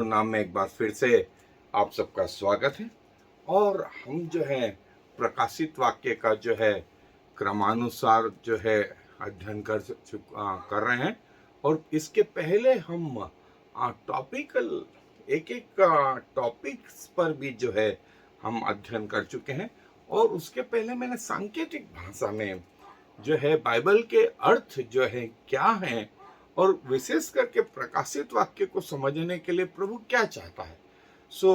नाम में एक बार फिर से आप सबका स्वागत है। और हम जो है प्रकाशित वाक्य का जो है क्रमानुसार जो है अध्ययन कर रहे हैं। और इसके पहले हम टॉपिकल एक टॉपिक्स पर भी जो है हम अध्ययन कर चुके हैं। और उसके पहले मैंने सांकेतिक भाषा में जो है बाइबल के अर्थ जो है क्या है और विशेष करके प्रकाशित वाक्य को समझने के लिए प्रभु क्या चाहता है,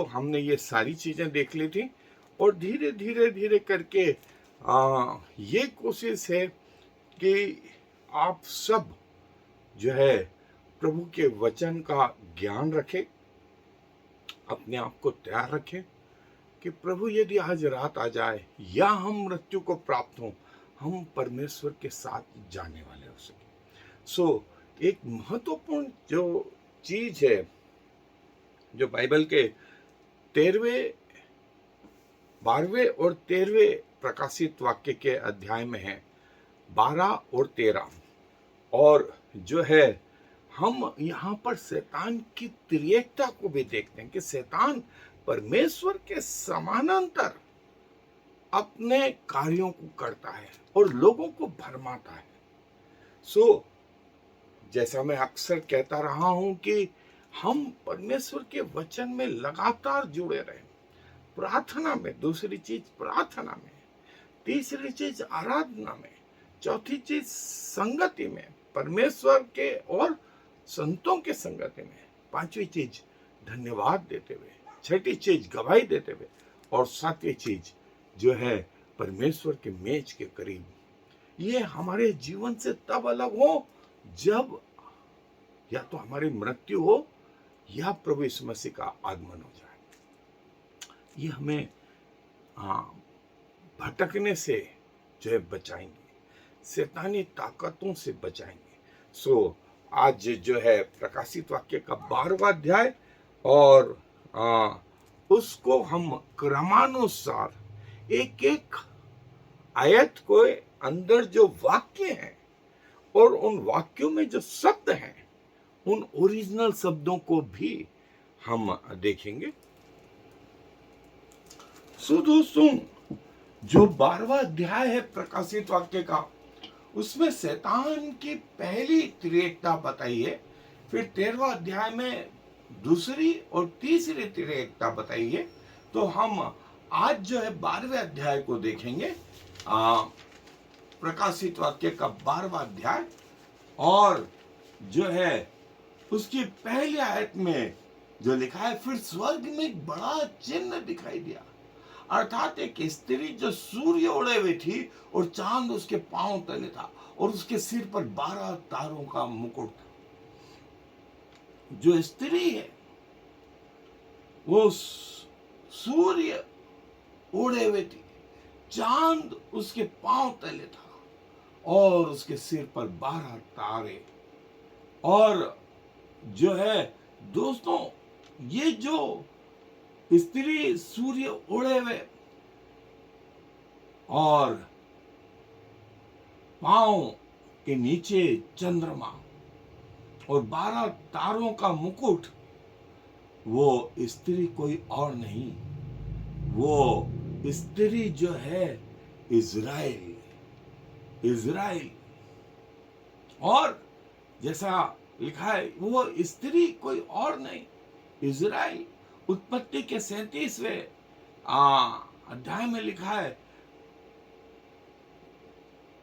हमने ये सारी चीजें देख ली थी। और धीरे धीरे धीरे करके ये कोशिश है कि आप सब जो है प्रभु के वचन का ज्ञान रखें, अपने आप को तैयार रखें कि प्रभु यदि आज रात आ जाए या हम मृत्यु को प्राप्त हों, हम परमेश्वर के साथ जाने वाले हो सके। एक महत्वपूर्ण जो चीज है जो बाइबल के 12वें और 13वें प्रकाशित वाक्य के अध्याय में है, 12 और 13। और जो है हम यहाँ पर शैतान की त्रिएकता को भी देखते हैं कि शैतान परमेश्वर के समानांतर अपने कार्यों को करता है और लोगों को भरमाता है। जैसा मैं अक्सर कहता रहा हूं कि हम परमेश्वर के वचन में लगातार जुड़े रहें, प्रार्थना में, दूसरी चीज प्रार्थना में, तीसरी चीज आराधना में, चौथी चीज संगति में, परमेश्वर के और संतों के संगति में, पांचवी चीज धन्यवाद देते हुए, छठी चीज गवाही देते हुए, और सातवीं चीज जो है परमेश्वर के मेज के करीब। ये हमारे जीवन से तब अलग हो जब या तो हमारी मृत्यु हो या प्रभु यीशु मसीह का आगमन हो जाए। ये हमें भटकने से जो है बचाएंगे, शैतानी ताकतों से बचाएंगे। आज जो है प्रकाशित वाक्य का 12वां अध्याय, और उसको हम क्रमानुसार एक एक आयत को अंदर जो वाक्य हैं और उन वाक्यों में जो शब्द हैं, उन ओरिजिनल शब्दों को भी हम देखेंगे। दोस्तों, जो 12वां अध्याय है प्रकाशित वाक्य का, उसमें शैतान की पहली त्रिएकता बताई है। फिर 13वां अध्याय में दूसरी और तीसरी त्रिएकता बताई है। तो हम आज जो है 12वें अध्याय को देखेंगे, प्रकाशित वाक्य का 12वां अध्याय। और जो है उसकी पहली आयत में जो लिखा है, फिर स्वर्ग में एक बड़ा चिन्ह दिखाई दिया, अर्थात एक स्त्री जो सूर्य ओढ़े हुई थी और चांद उसके पांव तले था, और उसके सिर पर 12 तारों का मुकुट था। जो स्त्री है वो सूर्य ओढ़े हुए थी, चांद उसके पांव तले था, और उसके सिर पर 12 तारे। और जो है दोस्तों, ये जो स्त्री सूर्य ओढ़े हुए और पांव के नीचे चंद्रमा और 12 तारों का मुकुट, वो स्त्री कोई और नहीं, वो स्त्री जो है इज़राइल। और जैसा लिखा है, वो स्त्री कोई और नहीं, इज़राइल। उत्पत्ति के 37वें अध्याय में लिखा है,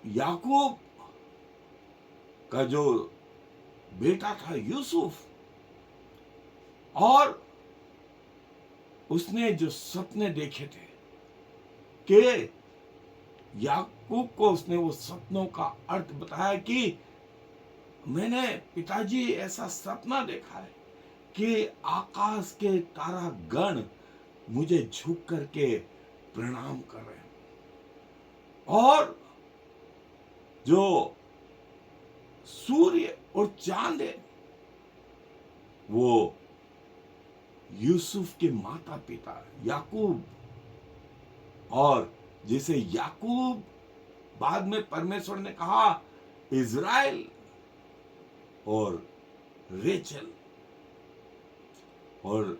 याकूब का जो बेटा था यूसुफ, और उसने जो सपने देखे थे कि याकूब को उसने वो सपनों का अर्थ बताया कि मैंने पिताजी ऐसा सपना देखा है कि आकाश के तारा गण मुझे झुक करके प्रणाम कर रहे हैं, और जो सूर्य और चांद है वो यूसुफ के माता पिता याकूब। और जिसे याकूब बाद में परमेश्वर ने कहा इज़राइल और रेचल। और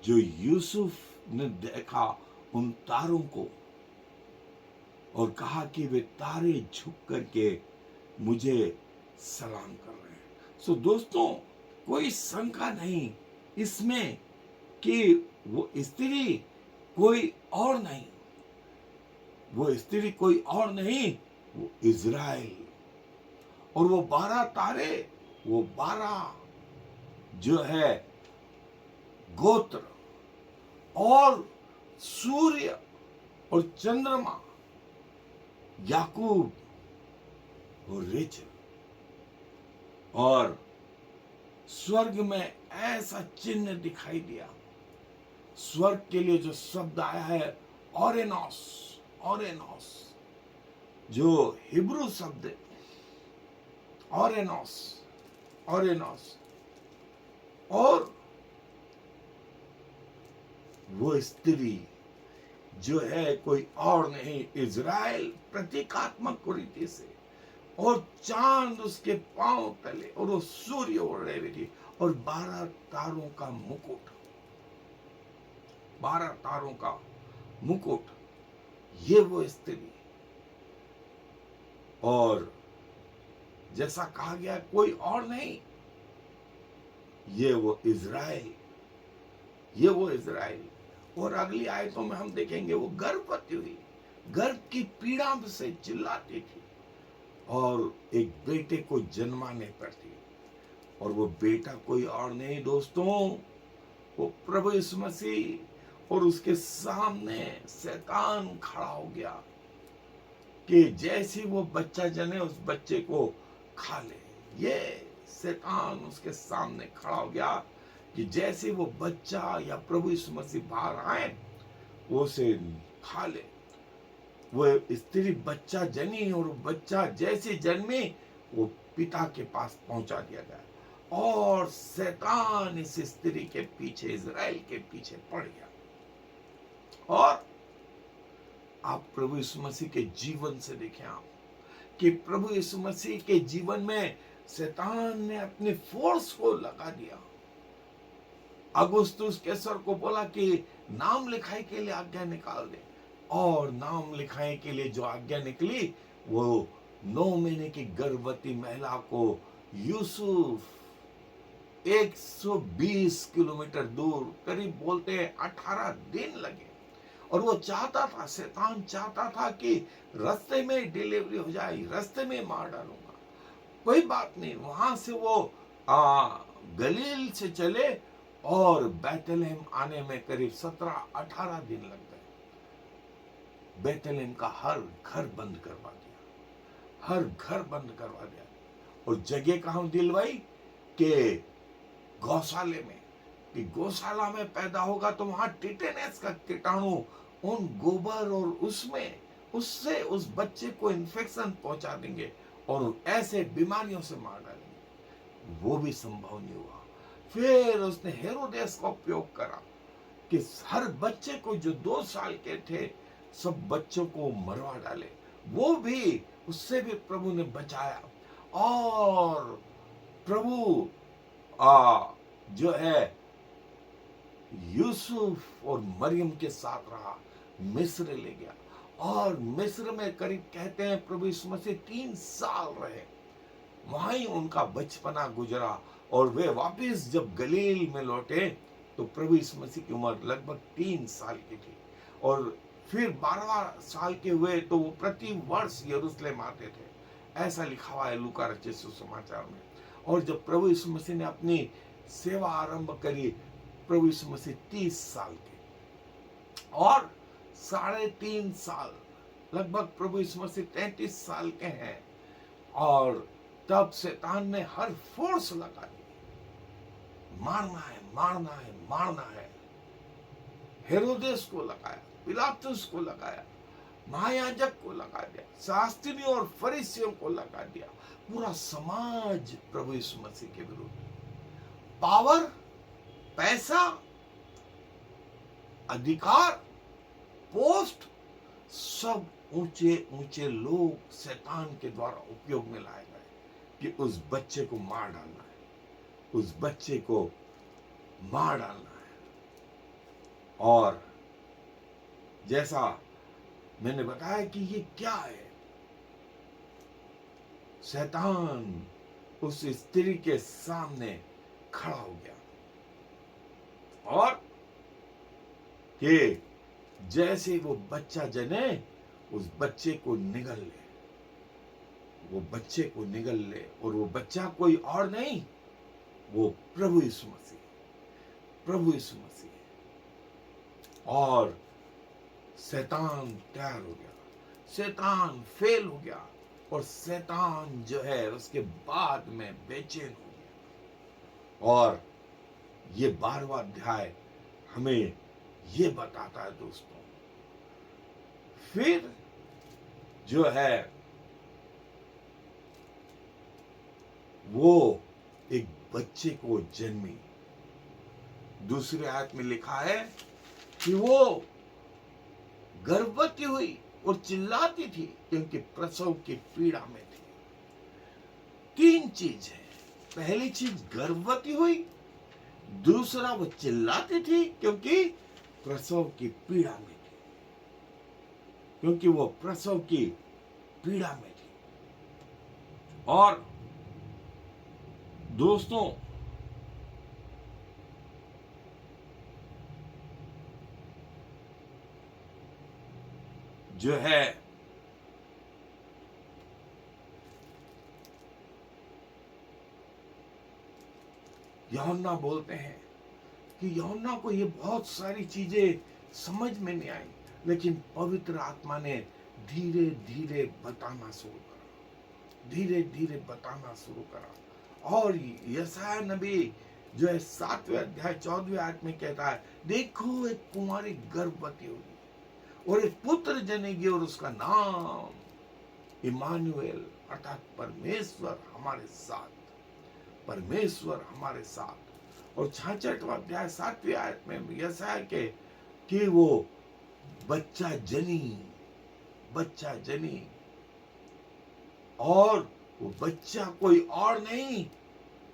जो यूसुफ ने देखा उन तारों को और कहा कि वे तारे झुक करके मुझे सलाम कर रहे हैं। सो दोस्तों, कोई शंका नहीं इसमें कि वो स्त्री कोई और नहीं, वो स्त्री कोई और नहीं, वो इज़राइल। और वो 12 तारे, वो 12 जो है गोत्र और सूर्य और चंद्रमा, याकूब और रेचल। और स्वर्ग में ऐसा चिन्ह दिखाई दिया। स्वर्ग के लिए जो शब्द आया है ओरेनोस, ओरेनोस, जो हिब्रू शब्द है ओरेनोस, ओरेनोस। और वो स्त्री जो है कोई और नहीं, इज़राइल प्रतीकात्मक रीति से, और चांद उसके पांव तले, और वो सूर्य ओढ़ रही थी, और 12 तारों का मुकुट, 12 तारों का मुकुट, ये वो स्त्री। और जैसा कहा गया कोई और नहीं, ये वो इज़राइल, ये वो इज़राइल। और अगली आयतों में हम देखेंगे वो गर्भवती हुई, गर्भ की पीड़ा से चिल्लाती थी और एक बेटे को जन्माने पर थी। और वो बेटा कोई और नहीं दोस्तों, वो प्रभु यीशु मसीह। और उसके सामने शैतान खड़ा हो गया कि जैसे वो बच्चा जने उस बच्चे को खा ले। ये शैतान उसके सामने खड़ा हो गया कि जैसे वो बच्चा या प्रभु यीशु मसीह बाहर आए वो उसे खा ले। वो स्त्री बच्चा जनी और बच्चा जैसे जन्मे वो पिता के पास पहुंचा दिया गया और शैतान इस स्त्री के पीछे, इज़राइल के पीछे पड़ गया। और आप प्रभु यीशु मसीह के जीवन से देखें आप कि प्रभु यीशु मसीह के जीवन में शैतान ने अपने फोर्स को लगा दिया। अगुस्तुस कैसर को बोला कि नाम लिखाई के लिए आज्ञा निकाल दे, और नाम लिखाई के लिए जो आज्ञा निकली वो 9 महीने की गर्भवती महिला को यूसुफ 120 किलोमीटर दूर, करीब बोलते हैं 18 दिन लगे। और वो चाहता था, शैतान चाहता था कि रास्ते में डिलीवरी हो जाए, रास्ते में मार डालूंगा। कोई बात नहीं, वहां से वो गलील से चले और बैतलहम आने में करीब 17-18 दिन लग गए। बैतलहम का हर घर बंद करवा दिया, हर घर बंद करवा दिया। और जगह कहां दिलवाई कि गौशाले में, कि गौशाला में पैदा होगा तो वहां टिटेनस का कीटाणु उन गोबर और उससे उस बच्चे को इन्फेक्शन पहुंचा देंगे और ऐसे बीमारियों से मार डालेंगे। वो भी संभव नहीं हुआ। फिर उसने हेरोदेस का उपयोग करा कि हर बच्चे को जो 2 साल के थे सब बच्चों को मरवा डाले। वो भी, उससे भी प्रभु ने बचाया। और प्रभु जो है यूसुफ और मरियम के साथ रहा, मिस्र ले गया। और मिस्र में करीब कहते हैं प्रभु यीशु मसीह 3 साल रहे, वहां ही उनका बचपना गुजरा। और वे वापस जब गलील में लौटे तो प्रभु यीशु मसीह की उम्र लगभग 3 साल की थी। और फिर 12 साल के हुए तो वो प्रति वर्ष यरूशलेम आते थे, ऐसा लिखा हुआ है लूका रचित सुसमाचार में। और जब प्रभु यीशु मसीह ने अपनी सेवा आरंभ करी, प्रभु यीशु मसीह 30 साल के, और 3.5 साल, लगभग प्रभु यीशु मसीह 33 साल के हैं। और तब शैतान ने हर फोर्स लगा दी, मारना है, मारना है, मारना है। हेरोदेस को लगाया, पिलातुस को लगाया, महायाजक को लगा दिया, शास्त्रियों और फरीसियों को लगा दिया, पूरा समाज प्रभु यीशु मसीह के विरुद्ध। पावर, पैसा, अधिकार, पोस्ट, सब ऊंचे ऊंचे लोग शैतान के द्वारा उपयोग में लाए गए कि उस बच्चे को मार डालना है, उस बच्चे को मार डालना है। और जैसा मैंने बताया कि ये क्या है, शैतान उस स्त्री के सामने खड़ा हो गया और कि जैसे वो बच्चा जने उस बच्चे को निगल ले, वो बच्चे को निगल ले, और वो बच्चा कोई और नहीं, वो प्रभु यीशु मसीह, प्रभु यीशु मसीह। और शैतान तैयार हो गया, शैतान फेल हो गया, और शैतान जो है उसके बाद में बेचैन हो गया। और ये 12वां अध्याय हमें ये बताता है दोस्तों, फिर जो है वो एक बच्चे को जन्मी। दूसरे आयत में लिखा है कि वो गर्भवती हुई और चिल्लाती थी क्योंकि प्रसव की पीड़ा में थी। 3 चीज है, पहली चीज गर्भवती हुई, दूसरा वो चिल्लाती थी क्योंकि प्रसव की पीड़ा में थी, क्योंकि वो प्रसव की पीड़ा में थी। और दोस्तों जो है यूहन्ना बोलते हैं कि यूहन्ना को ये बहुत सारी चीजें समझ में नहीं आई, लेकिन पवित्र आत्मा ने धीरे धीरे बताना शुरू करा, धीरे धीरे बताना शुरू करा। और यशायाह नबी जो है 7वें अध्याय 14वें आयत में कहता है, देखो एक कुंवारी गर्भवती होगी और एक पुत्र जनेगी और उसका नाम इमानुएल अर्थात परमेश्वर हमारे साथ, परमेश्वर हमारे साथ। और 66वां अध्याय 7वीं आयत में यशायाह के कि वो बच्चा जनी, बच्चा जनी, और वो बच्चा कोई और नहीं,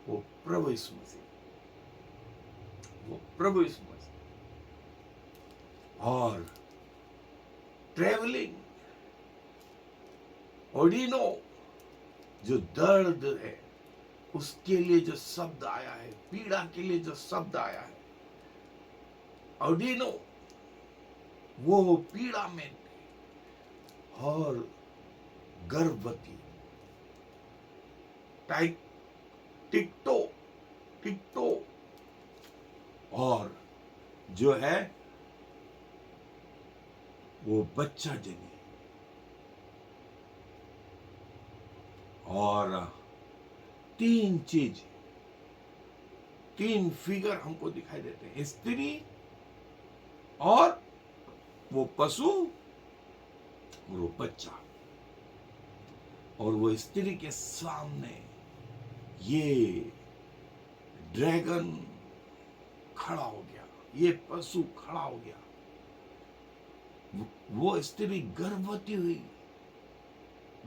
वो प्रभु यीशु मसीह, वो प्रभु यीशु मसीह। और ट्रेवलिंग ओडिनो जो दर्द है उसके लिए जो शब्द आया है, पीड़ा के लिए जो शब्द आया है, ओडिनो वो पीड़ा में थे। और गर्भवती टिकटो, टिकटो, और जो है वो बच्चा जनी। और 3 चीज, 3 फिगर हमको दिखाई देते हैं, स्त्री और वो पशु और वो बच्चा। और वो स्त्री के सामने ये ड्रैगन खड़ा हो गया, ये पशु खड़ा हो गया। वो स्त्री गर्भवती हुई,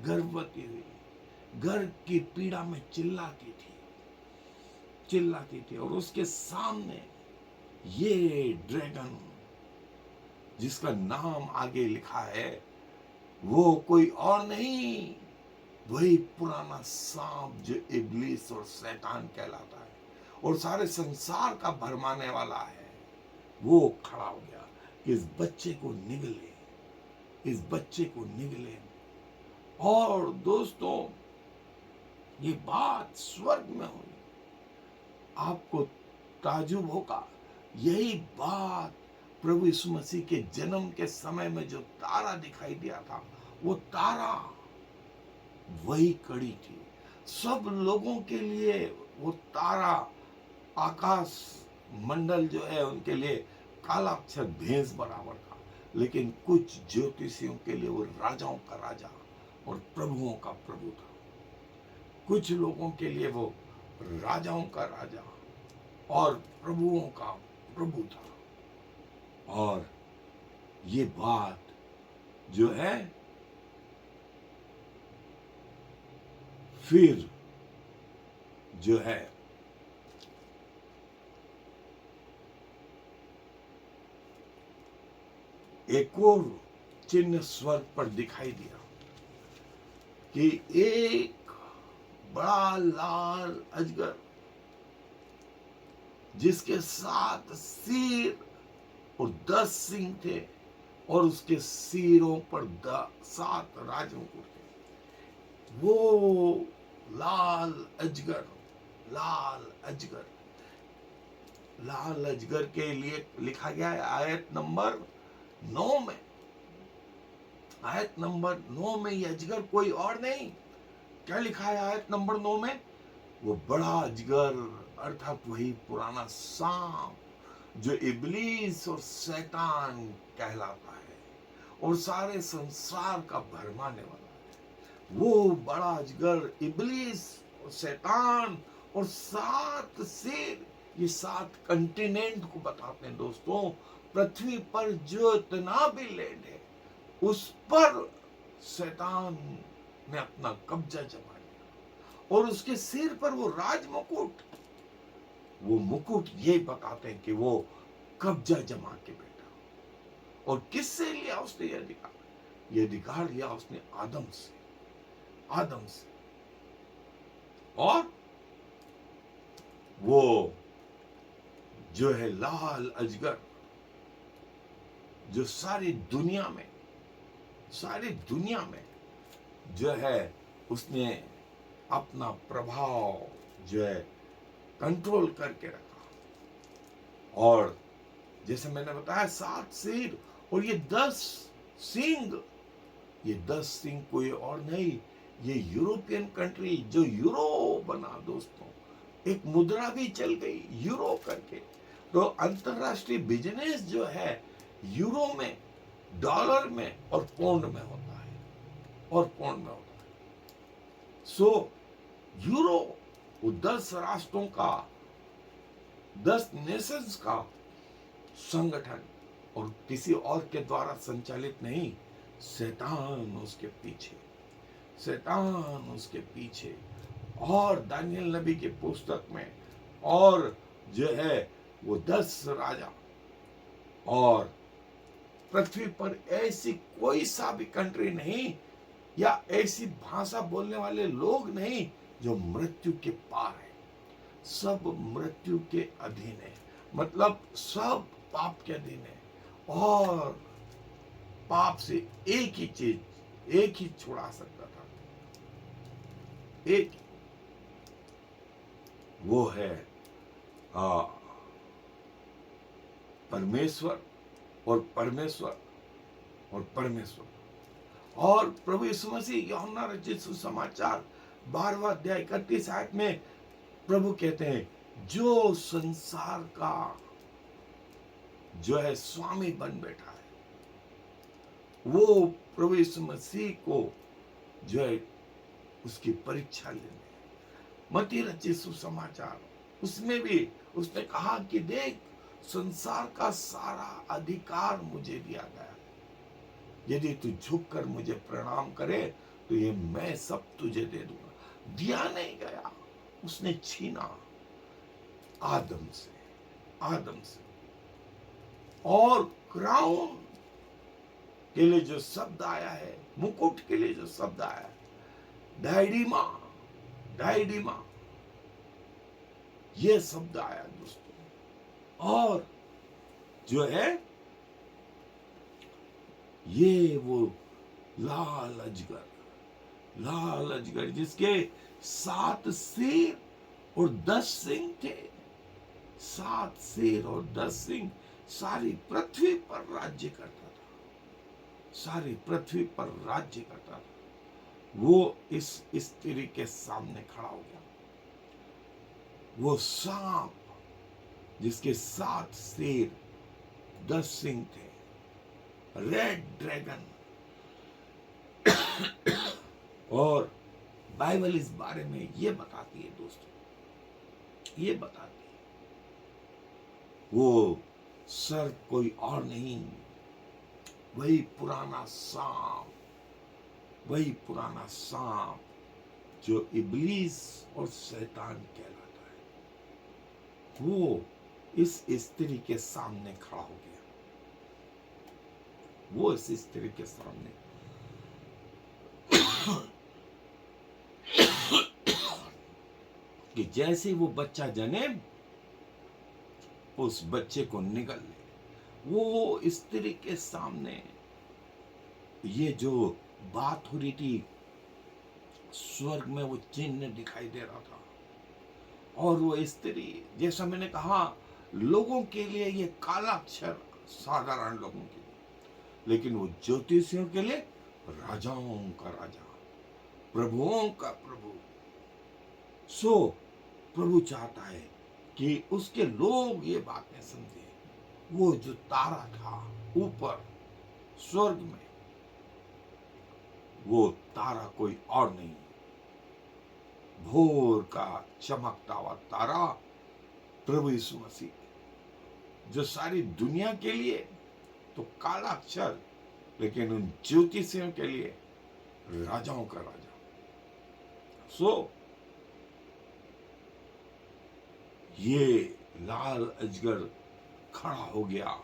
गर्भवती हुई, गर्भ की पीड़ा में चिल्लाती थी, चिल्लाती थी। और उसके सामने ये ड्रैगन जिसका नाम आगे लिखा है, वो कोई और नहीं, वही पुराना सांप जो इब्लीस और शैतान कहलाता है और सारे संसार का भरमाने वाला है, वो खड़ा हो गया कि इस बच्चे को निगले, इस बच्चे को निगले। और दोस्तों ये बात स्वर्ग में हुई, आपको ताजुब होगा, यही बात प्रभु यीशु मसीह के जन्म के समय में जो तारा दिखाई दिया था, वो तारा वही कड़ी थी। सब लोगों के लिए वो तारा, आकाश मंडल जो है उनके लिए काला अक्षर भैंस बराबर था, लेकिन कुछ ज्योतिषियों के लिए वो राजाओं का राजा और प्रभुओं का प्रभु था। कुछ लोगों के लिए वो राजाओं का राजा और प्रभुओं का प्रभु था। और ये बात जो है फिर जो है एक और चिन्ह स्वर्ग पर दिखाई दिया कि एक बड़ा लाल अजगर जिसके 7 सिर और 10 सींग थे और उसके सिरों पर 7 राजमुकुट थे। वो लाल अजगर, लाल अजगर, लाल अजगर के लिए लिखा गया है आयत नंबर 9 में। आयत नंबर 9 में ये अजगर कोई और नहीं, क्या लिखा है आयत नंबर 9 में? वो बड़ा अजगर अर्थात वही पुराना सांप जो इब्लीस और शैतान कहलाता है और सारे संसार का भरमाने वाला है। वो बड़ा अजगर इब्लीस और शैतान और 7 सिर, ये 7 कंटिनेंट को बताते हैं दोस्तों। पृथ्वी पर जो इतना भी लैंड है उस पर शैतान ने अपना कब्जा जमा लिया और उसके सिर पर वो राज मुकुट, वो मुकुट ये बताते हैं कि वो कब्जा जमा के बैठा। और किससे लिया उसने ये अधिकार? ये अधिकार लिया उसने आदम से, आदम से। और वो जो है लाल अजगर जो सारी दुनिया में जो है उसने अपना प्रभाव जो है कंट्रोल करके रखा। और जैसे मैंने बताया 7 सिर और ये 10 सींग, ये 10 सिंह कोई और नहीं, ये यूरोपियन कंट्री जो यूरो बना दोस्तों, एक मुद्रा भी चल गई यूरो करके। तो अंतरराष्ट्रीय बिजनेस जो है यूरो में, डॉलर में और पाउंड में होता है, और पाउंड में होता है। सो यूरो वो 10 राष्ट्रों का, 10 नेशंस का संगठन और किसी और के द्वारा संचालित नहीं। शैतान उसके पीछे, शैतान उसके पीछे। और दानियल नबी की पुस्तक में और जो है वो 10 राजा, और पृथ्वी पर ऐसी कोई सा भी कंट्री नहीं या ऐसी भाषा बोलने वाले लोग नहीं जो मृत्यु के पार है। सब मृत्यु के अधीन है, मतलब सब पाप के अधीन है। और पाप से एक ही चीज, एक ही छुड़ा सकता था, एक, वो है परमेश्वर और परमेश्वर और परमेश्वर। और प्रभु यीशु मसीह यूहन्ना रचित सुसमाचार 12वां अध्याय 31 आयत में प्रभु कहते हैं जो संसार का जो है स्वामी बन बैठा है, वो प्रभु यीशु मसीह को जो है उसकी परीक्षा लेने। मत्ती रचित सुसमाचार उसमें भी उसने कहा कि देख संसार का सारा अधिकार मुझे दिया गया है, यदि तू झुककर मुझे प्रणाम करे तो ये मैं सब तुझे दे दूंगा। दिया नहीं गया, उसने छीना आदम से, आदम से। और क्राउन के लिए जो शब्द आया है, मुकुट के लिए जो शब्द आया है, डायडीमा, डायडीमा, ये शब्द आया दोस्तों। और जो है ये वो लाल अजगर, लाल अजगर जिसके 7 सिर और 10 सींग थे, 7 सिर और 10 सींग, सारी पृथ्वी पर राज्य करता था, सारी पृथ्वी पर राज्य करता था। वो इस स्त्री के सामने खड़ा हो गया। वो सांप जिसके 7 सिर 10 सींग थे, रेड ड्रैगन। और बाइबल इस बारे में ये बताती है दोस्तों, ये बताती है वो सर कोई और नहीं, वही पुराना सांप, वही पुराना सांप जो इब्लीस और शैतान कहलाता है, वो इस स्त्री के सामने खड़ा हो गया। वो इस स्त्री के सामने कि जैसे वो बच्चा जने उस बच्चे को निगल ले। वो स्त्री के सामने ये जो बात हो रही थी, स्वर्ग में वो चिन्ह दिखाई दे रहा था। और वो स्त्री, जैसा मैंने कहा, लोगों के लिए ये काला अक्षर, साधारण लोगों के लिए, लेकिन वो ज्योतिषियों के लिए राजाओं का राजा, प्रभुओं का प्रभु। सो प्रभु चाहता है कि उसके लोग ये बातें समझे। वो जो तारा था ऊपर स्वर्ग में, वो तारा कोई और नहीं, भोर का चमकता हुआ तारा प्रभु यीशु मसीह, जो सारी दुनिया के लिए तो काला अक्षर, लेकिन उन ज्योतिषियों के लिए राजाओं का राजा। सो ये लाल अजगर खड़ा हो गया,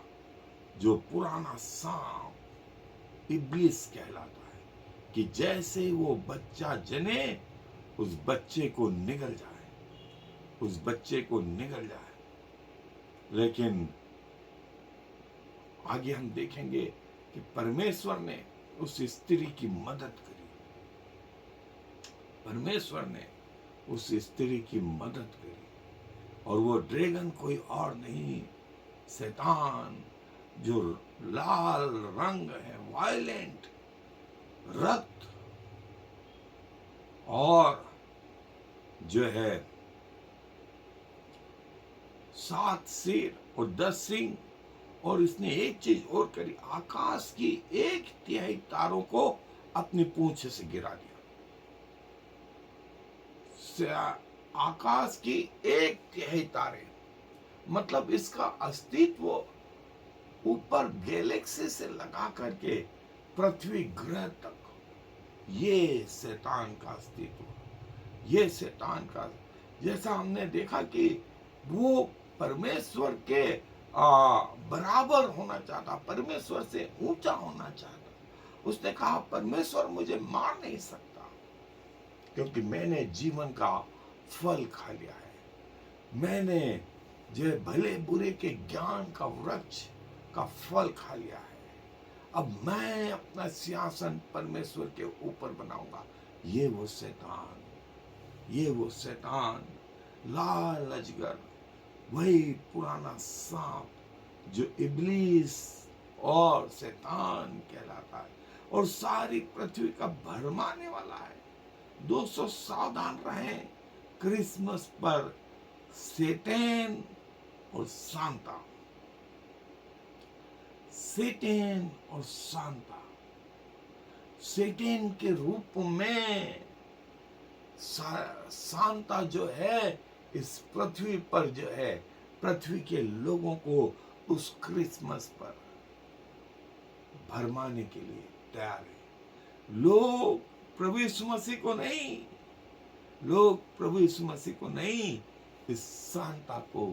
जो पुराना सांप इब्लिस कहलाता है, कि जैसे वो बच्चा जने उस बच्चे को निगल जाए, उस बच्चे को निगल जाए। लेकिन आगे हम देखेंगे कि परमेश्वर ने उस स्त्री की मदद करी। परमेश्वर ने उस स्त्री की मदद करी, और वो ड्रैगन कोई और नहीं, शैतान, जो लाल रंग है, वायलेंट, रक्त और जो है 7 सिर और 10 सिंग। और इसने एक चीज और करी, आकाश की 1/3 तारों को अपनी पूंछ से गिरा दिया। आकाश की 1/3 तारे, मतलब इसका अस्तित्व ऊपर गैलेक्सी से लगा करके पृथ्वी ग्रह तक, ये शैतान का अस्तित्व, ये शैतान का, जैसा हमने देखा कि वो परमेश्वर के बराबर होना चाहता, परमेश्वर से ऊंचा होना चाहता। उसने कहा परमेश्वर मुझे मार नहीं सकता, क्योंकि मैंने जीवन का फल खा लिया है। मैंने जो भले बुरे के ज्ञान का वृक्ष का फल खा लिया है। अब मैं अपना सिंहासन परमेश्वर के ऊपर बनाऊंगा। ये वो शैतान, ये वो शैतान, लाल अजगर, वही पुराना सांप जो इब्लीस और शैतान कहलाता है, और सारी पृथ्वी का भरमाने वाला है। दोस्तों सावधान रहें, क्रिसमस पर सैतान और सांता, सैतान और सांता, सैतान के रूप में सांता जो है इस पृथ्वी पर जो है, पृथ्वी के लोगों को उस क्रिसमस पर भरमाने के लिए तैयार है। लोग प्रभु यीशु मसीह को नहीं, लोग प्रभु यीशु मसीह को नहीं, इस सांता को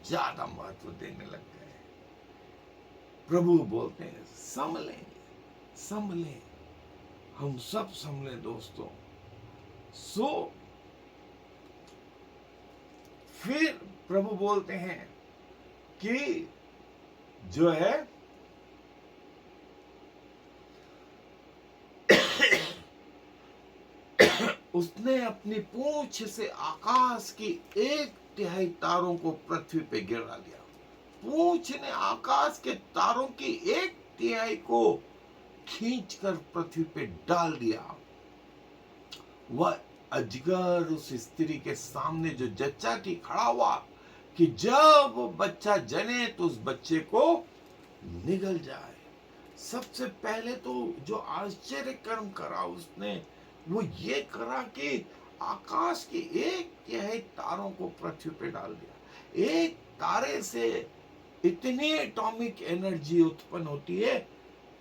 ज्यादा महत्व देने लग गए। प्रभु बोलते हैं संभलें, संभलें, हम सब संभले दोस्तों। सो फिर प्रभु बोलते हैं कि जो है उसने अपनी पूंछ से आकाश की 1/3 तारों को पृथ्वी पे गिरा दिया। पूंछ ने आकाश के तारों की 1/3 को खींचकर पृथ्वी पे डाल दिया। वह अजगर उस स्त्री के सामने जो जच्चा की खड़ा हुआ कि जब वो बच्चा जने तो उस बच्चे को निगल जाए। सबसे पहले तो जो आश्चर्य कर्म करा उसने, वो ये करा कि आकाश की 1/3 तारों को पृथ्वी पे डाल दिया। एक तारे से इतनी एटॉमिक एनर्जी उत्पन्न होती है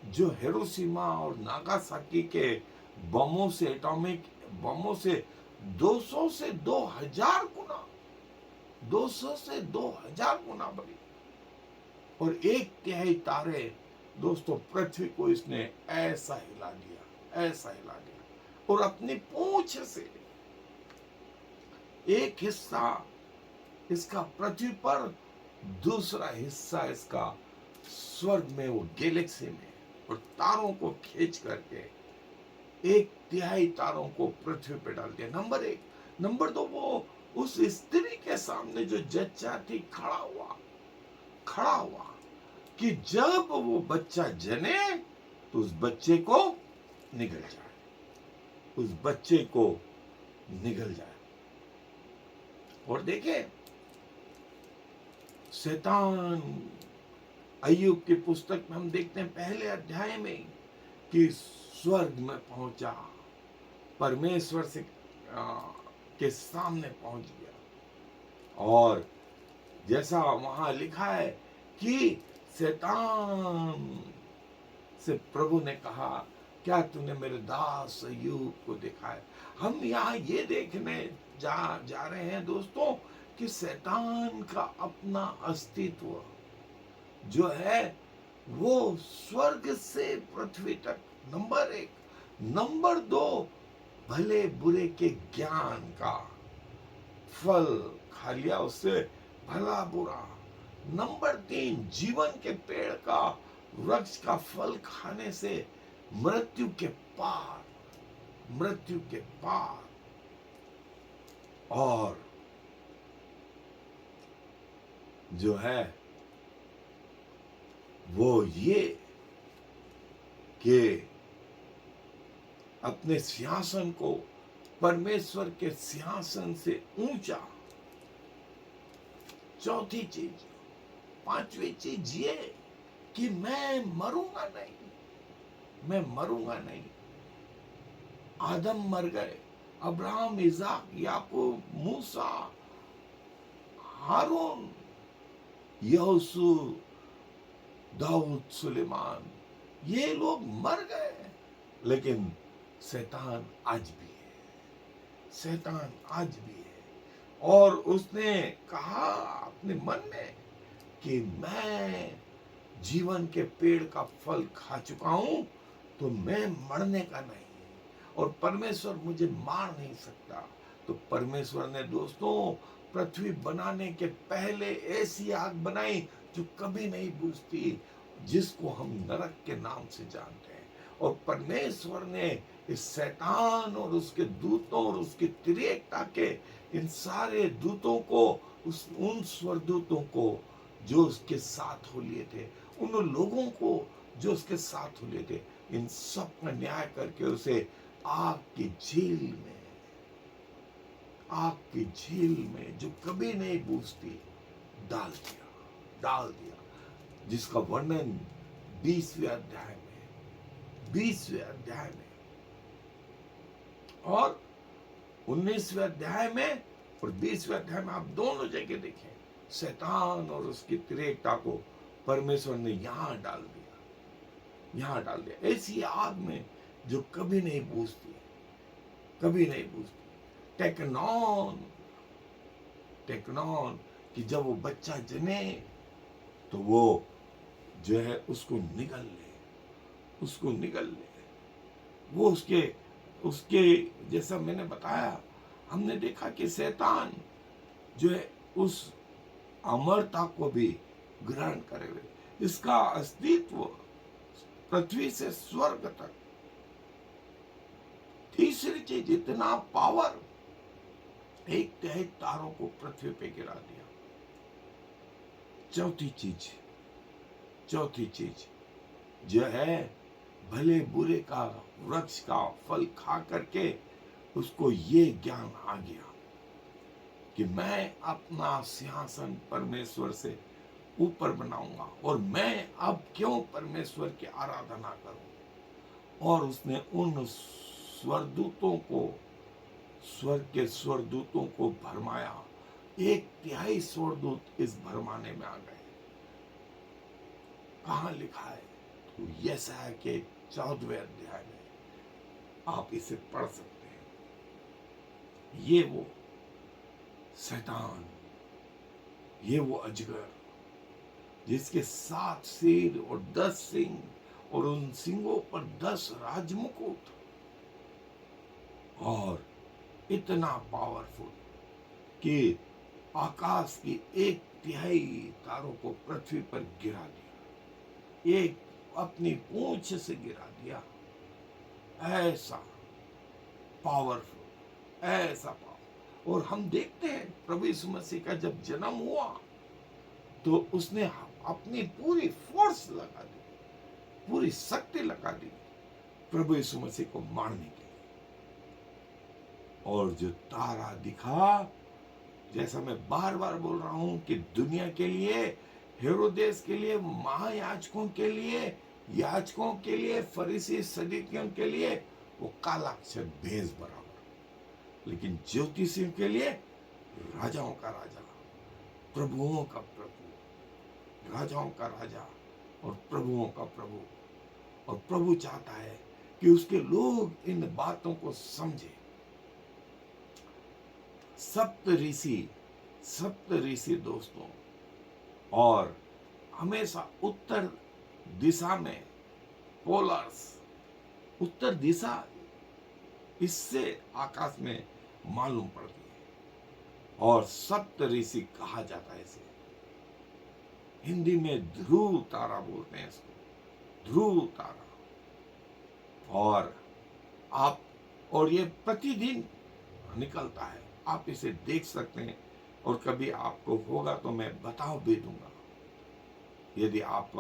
जो हिरोशिमा और नागासाकी के बमों से, एटॉमिक बमों से 200 से 2000 गुना, 200 से 2000 गुना बड़ी। और 1/3 तारे दोस्तों पृथ्वी को इसने ऐसा हिला दिया, ऐसा हिला दिया, और अपनी पूंछ से एक हिस्सा इसका पृथ्वी पर, दूसरा हिस्सा इसका स्वर्ग में, वो गैलेक्सी में, और तारों को खींच करके एक तिहाई तारों को पृथ्वी पे डाल दिया। नंबर एक। नंबर दो, वो उस स्त्री के सामने जो जच्चा थी खड़ा हुआ कि जब वो बच्चा जने तो उस बच्चे को निगल जाए, उस बच्चे को निगल जाए। और देखे शैतान, अय्यूब की पुस्तक में हम देखते हैं पहले अध्याय में कि स्वर्ग में पहुंचा, परमेश्वर से के सामने पहुंच गया, और जैसा वहां लिखा है कि शैतान से प्रभु ने कहा, क्या तूने मेरे दास अय्यूब को देखा है। हम यहाँ ये देखने जा रहे हैं दोस्तों कि शैतान का अपना अस्तित्व जो है वो स्वर्ग से पृथ्वी तक, नंबर एक। नंबर दो, भले बुरे के ज्ञान का फल खा लिया उससे, भला बुरा। नंबर तीन, जीवन के पेड़ का, वृक्ष का फल खाने से मृत्यु के पार, मृत्यु के पार। और जो है वो ये कि अपने सिंहासन को परमेश्वर के सिंहासन से ऊंचा। चौथी चीज, पांचवी चीज ये कि मैं मरूंगा नहीं, मैं मरूंगा नहीं। आदम मर गए, अब्राहम, इसाक, याकूब, मूसा, हारून, यहोशू, दाऊद, सुलेमान, ये लोग मर गए, लेकिन शैतान आज भी है, शैतान आज भी है। और उसने कहा अपने मन में कि मैं जीवन के पेड़ का फल खा चुका हूं, तो मैं मरने का नहीं, और परमेश्वर मुझे मार नहीं सकता। तो परमेश्वर ने दोस्तों पृथ्वी बनाने के पहले ऐसी आग बनाई जो कभी नहीं बुझती, जिसको हम नरक के नाम से जानते हैं। और परमेश्वर ने इस शैतान और उसके दूतों और उसकी तिरेकता के इन सारे दूतों को, उन स्वर्गदूतों को जो उसके साथ हो लिए थे, उन लोगों को जो उसके साथ हो लिए थे, इन सब का न्याय करके उसे आग की झील में, आग की झील में जो कभी नहीं बुझती, डाल दिया, जिसका वर्णन 20वें अध्याय में और 19वें अध्याय में और 20वें अध्याय में, आप दोनों जगह देखें, शैतान और उसकी तिरेकता को परमेश्वर ने यहां डाल दिया, ऐसी आग में जो कभी नहीं बुझती, कभी नहीं बुझती। टेकनॉन कि जब वो बच्चा जने तो वो जो है उसको निगल ले, वो उसके जैसा मैंने बताया, हमने देखा कि शैतान जो है उस अमरता को भी ग्रहण करे हुए, इसका अस्तित्व पृथ्वी से स्वर्ग तक। तीसरी चीज, इतना पावर, एक तिहाई तारों को पृथ्वी पे गिरा दिया। चौथी चीज जो है, भले बुरे का, वृक्ष का फल खा करके उसको ये ज्ञान आ गया कि मैं अपना सिंहासन परमेश्वर से ऊपर बनाऊंगा, और मैं अब क्यों परमेश्वर की आराधना करूं। और उसने उन स्वर्गदूतों को, स्वर्ग के स्वर्गदूतों को भरमाया। एक तिहाई स्वर्गदूत इस भरमाने में आ गए। कहां लिखा है? तो यशायाह के 14वें अध्याय में आप इसे पढ़ सकते हैं। ये वो शैतान, ये वो अजगर जिसके 7 सिर और 10 सिंग, और उन सिंगों पर 10 राजमुकुट, और इतना पावरफुल कि आकाश की 1/3 तारों को पृथ्वी पर गिरा दिया, एक अपनी पूंछ से गिरा दिया। ऐसा पावरफुल, ऐसा पावर। और हम देखते हैं प्रभु यीशु मसीह का जब जन्म हुआ तो उसने अपनी पूरी फोर्स लगा दी, पूरी शक्ति लगा दी प्रभु यीशु मसीह को मारने के लिए। और जो तारा दिखा, जैसा मैं बार बार बोल रहा हूं कि दुनिया के लिए, हेरोदेस के लिए, महायाजकों के लिए, याजकों के लिए, फरीसी सदूकियों के लिए वो कालाक्षर भेष बराबर, लेकिन ज्योतिषियों के लिए राजाओं का राजा, प्रभुओं का प्रभु, राजाओं का राजा और प्रभुओं का प्रभु। और प्रभु चाहता है कि उसके लोग इन बातों को समझे। सप्त ऋषि दोस्तों, और हमेशा उत्तर दिशा में पोलर्स, उत्तर दिशा, इससे आकाश में मालूम पड़ती है। और सप्त ऋषि कहा जाता है इसे, हिंदी में ध्रुव तारा बोलते हैं इसको, ध्रुव तारा। और ये प्रतिदिन निकलता है, आप इसे देख सकते हैं। और कभी आपको होगा तो मैं बता भी दूंगा। यदि आप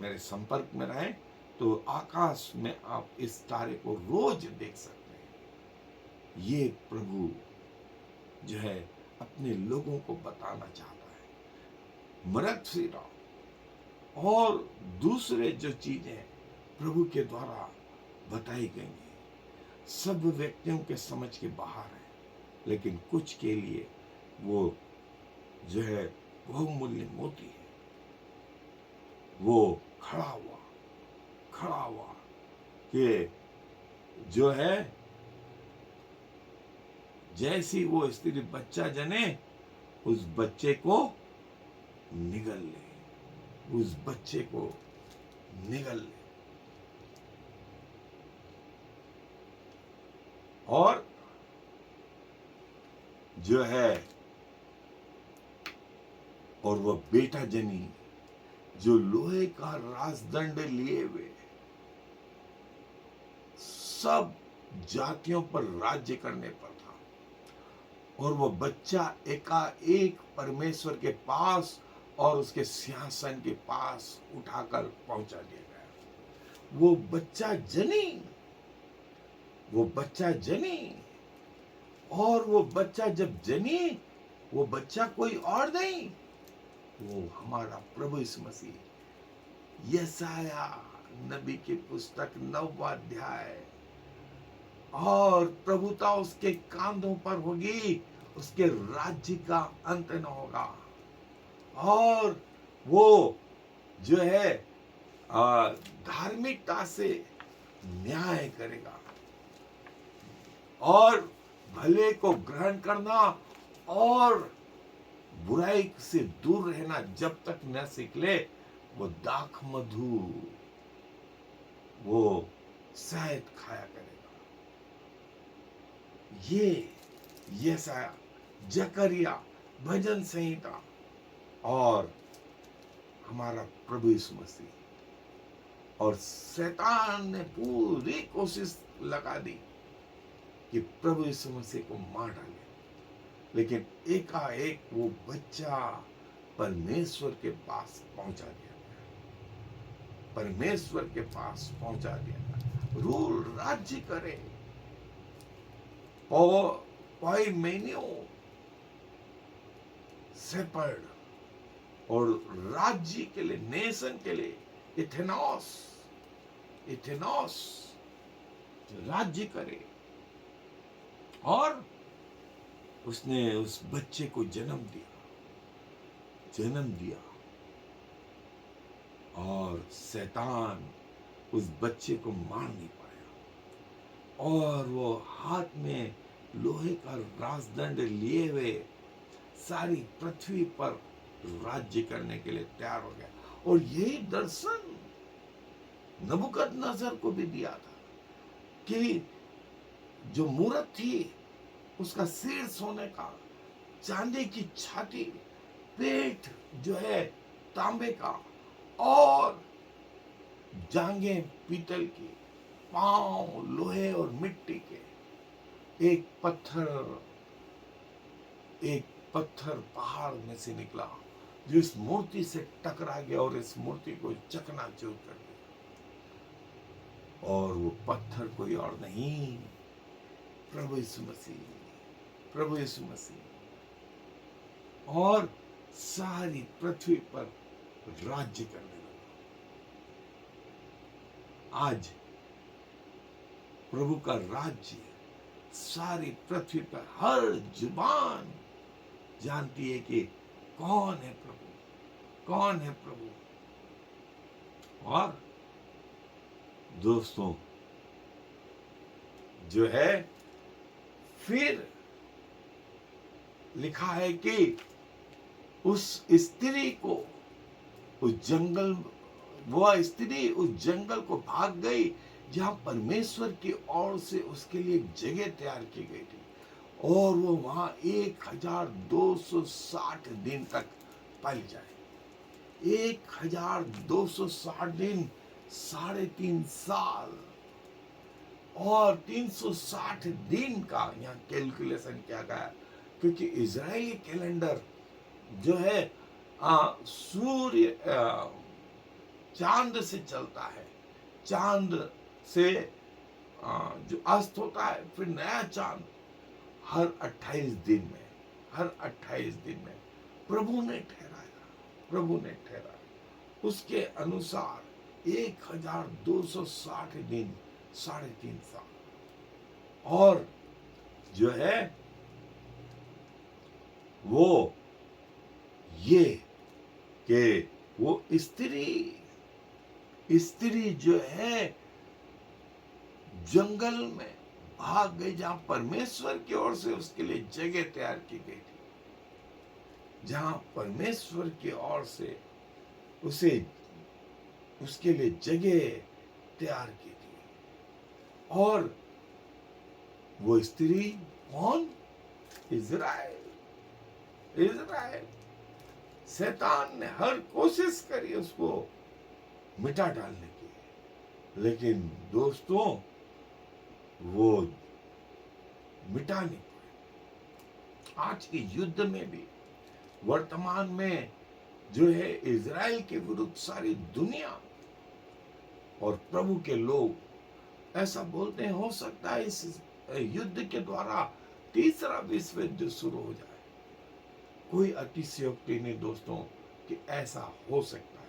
मेरे संपर्क में रहें तो आकाश में आप इस तारे को रोज देख सकते हैं। ये प्रभु जो है अपने लोगों को बताना चाहता है। मृतशीरा और दूसरे जो चीजें प्रभु के द्वारा बताई गई हैं, सब व्यक्तियों के समझ के बाहर है, लेकिन कुछ के लिए वो जो है बहुमूल्य मोती है। वो खड़ा हुआ कि जो है, जैसी वो स्त्री बच्चा जने, उस बच्चे को निगल ले, उस बच्चे को निगल ले। और जो है, और वह बेटा जनी जो लोहे का राजदंड लिए हुए सब जातियों पर राज्य करने पर था। और वह बच्चा एकाएक परमेश्वर के पास और उसके सिंहासन के पास उठाकर पहुंचा दिया गया। वो बच्चा जनी, और वो बच्चा जब जनी, वो बच्चा कोई और नहीं, वो हमारा प्रभु यीशु मसीह। यशाया नबी की पुस्तक 9वां अध्याय। और प्रभुता उसके कांधों पर होगी, उसके राज्य का अंत न होगा। और वो जो है धार्मिकता से न्याय करेगा, और भले को ग्रहण करना और बुराई से दूर रहना जब तक न सीख ले, वो दाख मधु, वो शहद खाया करेगा। ये यशाया, जकरिया, भजन संहिता और हमारा प्रभु यीशु मसीह। और शैतान ने पूरी कोशिश लगा दी कि प्रभु यीशु मसीह को मार डाले, लेकिन एकाएक वो बच्चा परमेश्वर के पास पहुंचा दिया गया, परमेश्वर के पास पहुंचा दिया गया। रूल राज्य करे, पॉइमेनियो शेपर्ड, और राज्य के लिए, नेशन के लिए इथेनॉस राज्य करे। और उसने उस बच्चे को जन्म दिया, और शैतान उस बच्चे को मार नहीं पाया। और वो हाथ में लोहे का राजदंड लिए हुए सारी पृथ्वी पर राज्य करने के लिए तैयार हो गया। और यही दर्शन नबूकदनेस्सर को भी दिया था कि जो मूरत थी उसका सिर सोने का, चांदी की छाती, पेट जो है तांबे का, और जांघें पीतल की, पांव लोहे और मिट्टी के। एक पत्थर पहाड़ में से निकला जो इस मूर्ति से टकरा गया और इस मूर्ति को चकनाचूर कर दिया। और वो पत्थर कोई और नहीं, प्रभु यीशु मसीह, प्रभु यीशु मसीह। और सारी पृथ्वी पर राज्य करने लगा। आज प्रभु का राज्य सारी पृथ्वी पर, हर जुबान जानती है कि कौन है प्रभु, कौन है प्रभु। और दोस्तों जो है फिर लिखा है कि उस स्त्री को उस जंगल, वह स्त्री उस जंगल को भाग गई जहां परमेश्वर की ओर से उसके लिए एक जगह तैयार की गई थी, और वो वहां 1260 दिन तक पल जाए। 1260 दिन, 3.5 साल, और 360 दिन का यहाँ कैलकुलेशन किया गया, क्योंकि इजरायली कैलेंडर जो है सूर्य चांद से चलता है। चांद से जो अस्त होता है, फिर नया चांद हर 28 दिन में, हर 28 दिन में प्रभु ने ठहराया। उसके अनुसार 1260 दिन, 3.5 साल। और जो है वो ये कि वो स्त्री जो है जंगल में भाग गई जहां परमेश्वर की ओर से उसके लिए जगह तैयार की गई थी, जहां परमेश्वर की ओर से उसे उसके लिए जगह तैयार की थी। और वो स्त्री कौन? इजराइल। शैतान ने हर कोशिश करी उसको मिटा डालने की, लेकिन दोस्तों वो मिटा नहीं पाए। आज के युद्ध में भी, वर्तमान में जो है इजराइल के विरुद्ध सारी दुनिया और प्रभु के लोग ऐसा बोलते हैं, हो सकता है इस युद्ध के द्वारा तीसरा विश्व युद्ध शुरू हो जाए। कोई अतिशयोक्ति नहीं दोस्तों कि ऐसा हो सकता है।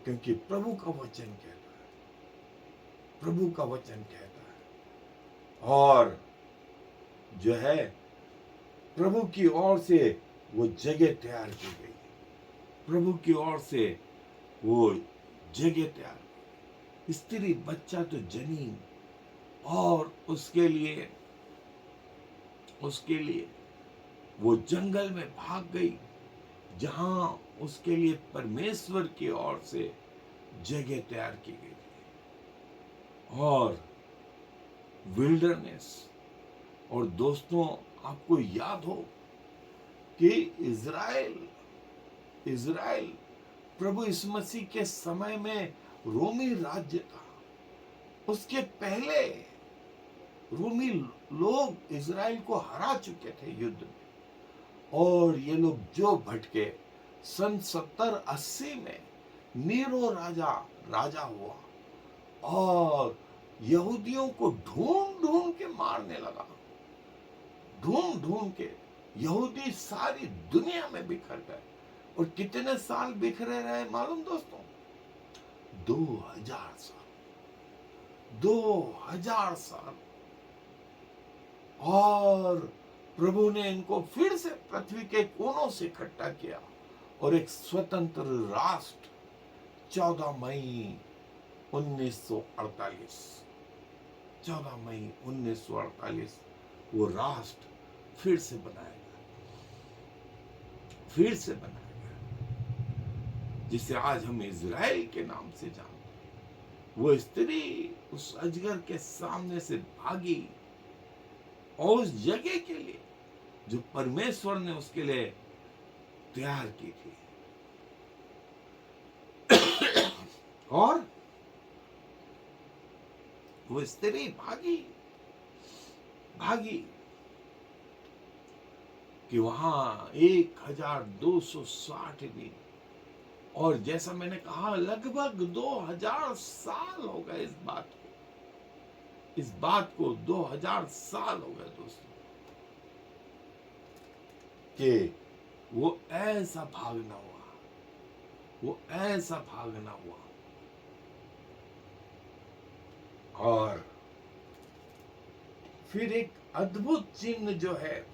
क्योंकि प्रभु का वचन कहता है, प्रभु का वचन कहता है, और जो है प्रभु की ओर से वो जगह तैयार की गई, प्रभु की ओर से वो जगह तैयार, स्त्री बच्चा तो जनी, और उसके लिए वो जंगल में भाग गई जहां उसके लिए परमेश्वर की ओर से जगह तैयार की गई थी। और विल्डरनेस, और दोस्तों आपको याद हो कि इजराइल प्रभु यीशु मसीह के समय में रोमी राज्य था। उसके पहले रोमी लोग इजराइल को हरा चुके थे युद्ध में, और ये लोग जो भटके, सन 70-80 में नीरो राजा हुआ और यहूदियों को ढूंढ के मारने लगा। ढूंढ के यहूदी सारी दुनिया में बिखर गए। और कितने साल बिखरे रहे मालूम दोस्तों? 2000 साल। 2000 साल। और प्रभु ने इनको फिर से पृथ्वी के कोनों से इकट्ठा किया और एक स्वतंत्र राष्ट्र 14 मई 1948 वो राष्ट्र फिर से बनाया गया। जिसे आज हम इज़राइल के नाम से जानते हैं। वो स्त्री उस अजगर के सामने से भागी और उस जगह के लिए जो परमेश्वर ने उसके लिए तैयार की थी, और वो स्त्री भागी भागी कि वहां 1260 दिन, और जैसा मैंने कहा लगभग 2000 साल हो गए इस बात को 2000 साल हो गए दोस्तों, कि वो ऐसा भागना हुआ। और फिर एक अद्भुत चिन्ह जो है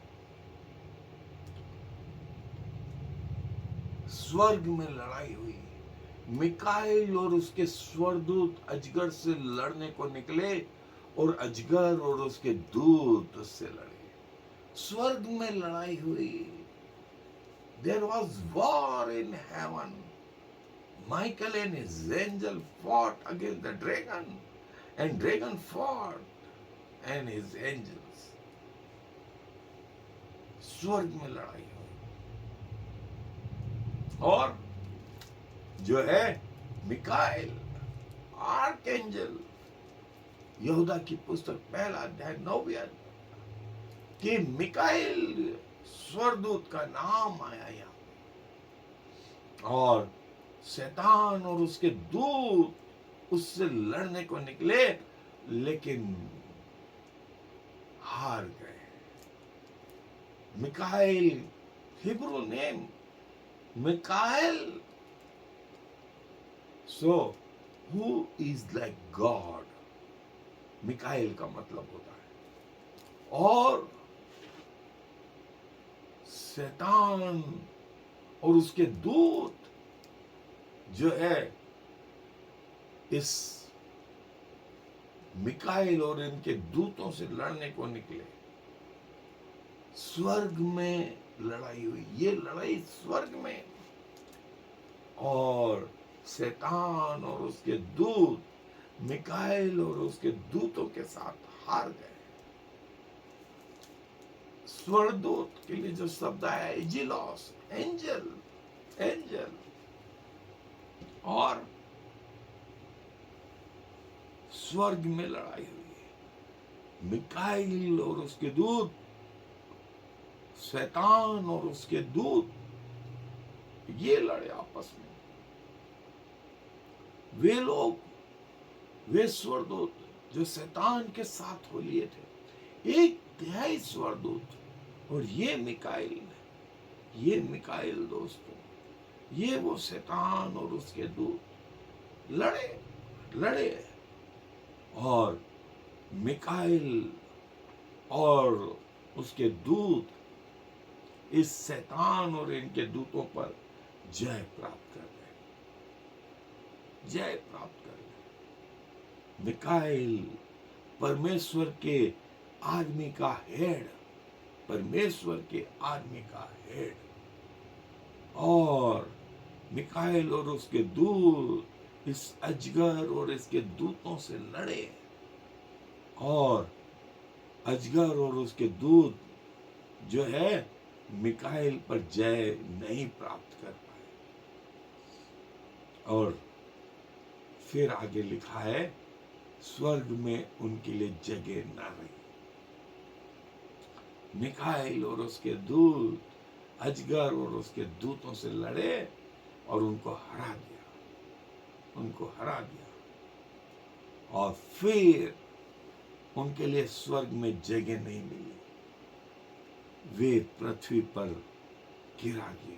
स्वर्ग में लड़ाई हुई। मिकाएल और उसके स्वर्गदूत अजगर से लड़ने को निकले और अजगर और उसके दूत उससे लड़े। स्वर्ग में लड़ाई हुई। There was war in heaven. Michael and his angel fought against the dragon, and dragon fought and his angels. स्वर्ग में लड़ाई हुई। और जो है मिकाएल आर्कएंजल, यहूदा की पुस्तक 1 अध्याय 9 कि मिकाएल स्वर्गदूत का नाम आया यहाँ, और शैतान और उसके दूत उससे लड़ने को निकले लेकिन हार गए। Michael, Hebrew name Michael, so who is like God, Michael का मतलब होता है। और शैतान और उसके दूत जो है इस मिकाएल और इनके दूतों से लड़ने को निकले। स्वर्ग में लड़ाई हुई, ये लड़ाई स्वर्ग में, और शैतान और उसके दूत मिकाएल और उसके दूतों के साथ हार गए। स्वर्गदूत के लिए जो शब्द आया एजिलॉस, एंजल, एंजल, और स्वर्ग में लड़ाई हुई। मिकाएल और उसके दूत, शैतान और उसके दूत ये लड़े आपस में। वे लोग, वे स्वर्गदूत जो शैतान के साथ हो लिए थे, एक तिहाई स्वर्गदूत, और ये मिकाएल दोस्तों, ये वो शैतान और उसके दूत लड़े, और मिकाएल और उसके दूत इस शैतान और इनके दूतों पर जय प्राप्त कर गए। मिकाएल परमेश्वर के आदमी का हेड, और मिकाएल और उसके दूत इस अजगर और इसके दूतों से लड़े, और अजगर और उसके दूत जो है मिकाएल पर जय नहीं प्राप्त कर पाए। और फिर आगे लिखा है स्वर्ग में उनके लिए जगह न रही। मिकाएल और उसके दूत अजगर और उसके दूतों से लड़े और उनको हरा दिया, और फिर उनके लिए स्वर्ग में जगह नहीं मिली। वे पृथ्वी पर गिरा दिए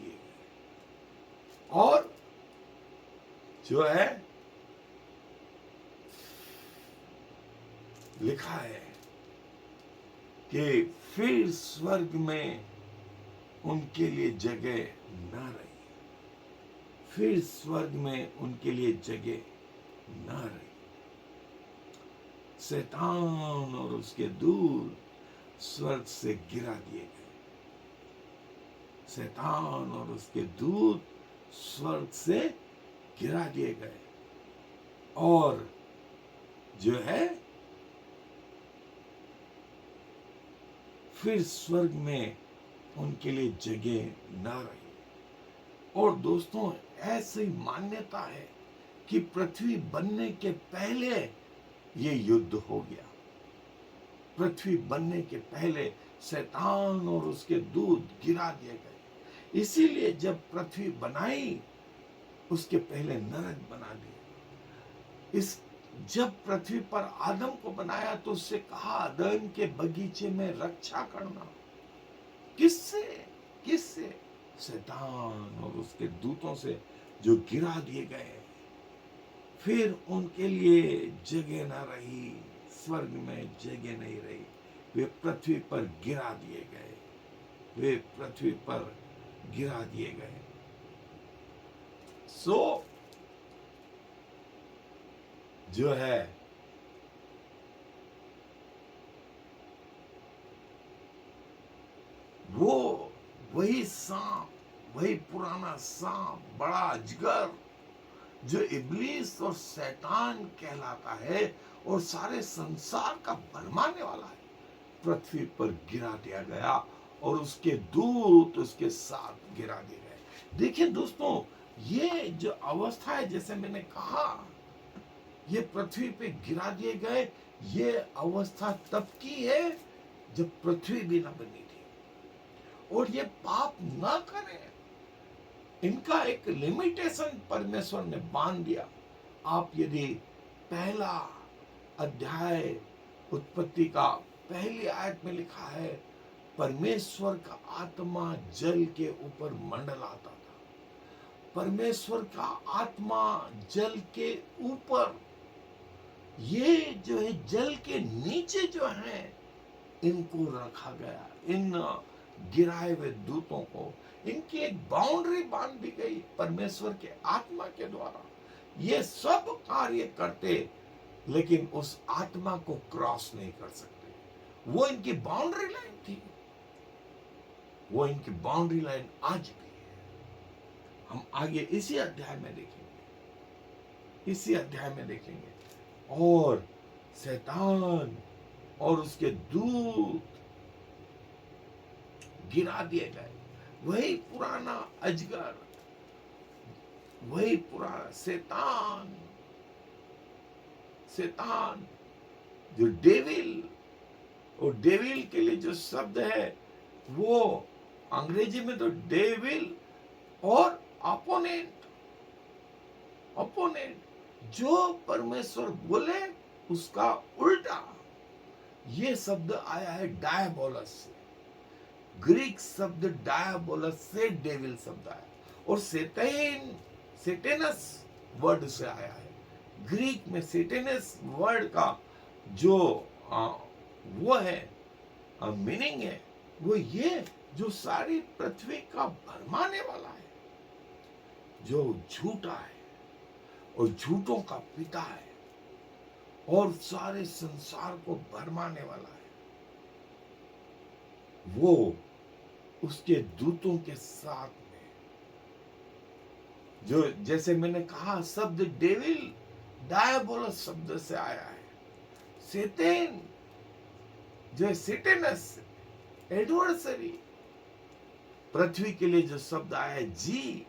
गए। और जो है लिखा है कि फिर स्वर्ग में उनके लिए जगह न रही। शैतान और उसके दूत स्वर्ग से गिरा दिए गए। शैतान और उसके दूत स्वर्ग से गिरा दिए गए और जो है फिर स्वर्ग में उनके लिए जगह न रही। और दोस्तों, ऐसी मान्यता है कि पृथ्वी बनने के पहले ये युद्ध हो गया। पृथ्वी बनने के पहले शैतान और उसके दूत गिरा दिए गए। इसीलिए जब पृथ्वी बनाई उसके पहले नरक बना दिया। इस जब पृथ्वी पर आदम को बनाया तो उससे कहा अदन के बगीचे में रक्षा करना। किससे? किससे? शैतान और उसके दूतों से जो गिरा दिए गए। फिर उनके लिए जगह न रही, स्वर्ग में जगह नहीं रही, वे पृथ्वी पर गिरा दिए गए। वे पृथ्वी पर गिरा दिए गए। सो जो है वो वही सांप, वही पुराना सांप, बड़ा अजगर जो इब्लीस और शैतान कहलाता है और सारे संसार का भरमाने वाला है, पृथ्वी पर गिरा दिया गया और उसके दूत उसके साथ गिरा दिए गए। देखिए दोस्तों, ये जो अवस्था है, जैसे मैंने कहा, ये पृथ्वी पे गिरा दिए गए, ये अवस्था तब की है जब पृथ्वी भी न बनी थी। और ये पाप न करें, इनका एक लिमिटेशन परमेश्वर ने बांध दिया। आप यदि पहला अध्याय उत्पत्ति का पहली आयत में लिखा है, परमेश्वर का आत्मा जल के ऊपर मंडलाता था। परमेश्वर का आत्मा जल के ऊपर, ये जो है जल के नीचे जो है इनको रखा गया। इन गिराए हुए दूतों को इनकी एक बाउंड्री बांध दी गई परमेश्वर के आत्मा के द्वारा। ये सब कार्य करते, लेकिन उस आत्मा को क्रॉस नहीं कर सकते। वो इनकी बाउंड्री लाइन थी, वो इनकी बाउंड्री लाइन आज भी है। हम आगे इसी अध्याय में देखेंगे, इसी अध्याय में देखेंगे। और शैतान और उसके दूत गिरा दिए गए। वही पुराना अजगर, वही पुराना शैतान, शैतान जो डेविल, और डेविल के लिए जो शब्द है वो अंग्रेजी में तो डेविल और अपोनेंट, अपोनेंट, जो परमेश्वर बोले उसका उल्टा। ये शब्द आया है डायबोलस से, ग्रीक शब्द डायबोलस से डेविल शब्द आया, और सेटेन, सेटेनस वर्ड से आया है। ग्रीक में सेटेनस वर्ड का जो वो है मीनिंग है, वो ये जो सारी पृथ्वी का भरमाने वाला है, जो झूठा है और झूठों का पिता है और सारे संसार को भरमाने वाला है। वो उसके दूतों के साथ में, जो जैसे मैंने कहा शब्द डेविल डायबोलस शब्द से आया है। सेटेन जो है सेटेनस, एडवर्सरी। पृथ्वी के लिए जो शब्द आया है जी,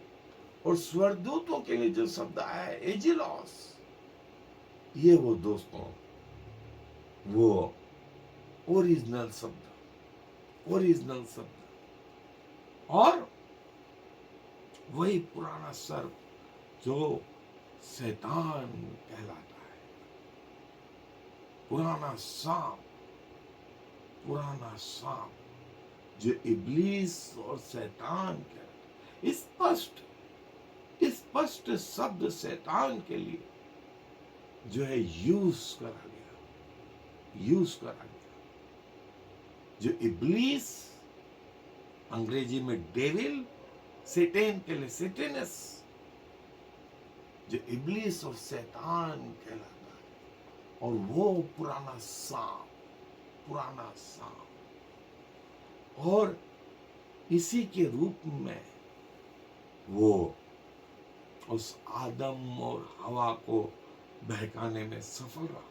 और स्वर्गदूतों के लिए जो शब्द आया है एजिलॉस। ये वो दोस्तों, वो ओरिजिनल शब्द, ओरिजिनल शब्द, और वही पुराना सर्प जो शैतान कहलाता है, पुराना सांप, पुराना सांप जो इब्लीस और शैतान कहलाता। स्पष्ट स्पष्ट शब्द शैतान के लिए जो है यूज करा गया, यूज करा गया। जो इब्लीस अंग्रेजी में डेविल, सेटेन के लिए सेटेनस, जो इब्लीस और शैतान कहलाता है, और वो पुराना सांप, पुराना सांप। और इसी के रूप में वो उस आदम और हवा को बहकाने में सफल रहा,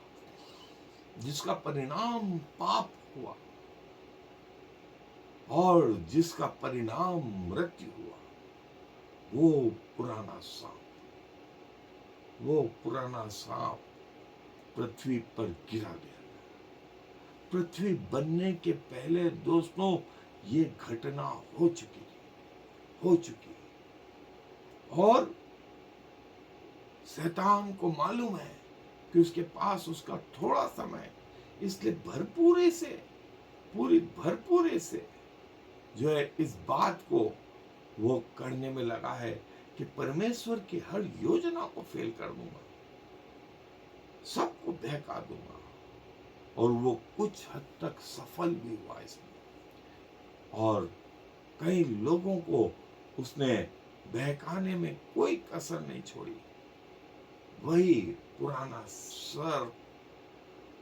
जिसका परिणाम पाप हुआ और जिसका परिणाम मृत्यु हुआ। वो पुराना सांप पृथ्वी पर गिरा गया। पृथ्वी बनने के पहले दोस्तों ये घटना हो चुकी और शैतान को मालूम है कि उसके पास उसका थोड़ा समय, इसलिए पूरी भरपूरी से जो है इस बात को वो करने में लगा है कि परमेश्वर की हर योजना को फेल कर दूंगा, सबको बहका दूंगा। और वो कुछ हद तक सफल भी हुआ इसमें, और कई लोगों को उसने बहकाने में कोई कसर नहीं छोड़ी। वही पुराना सर्प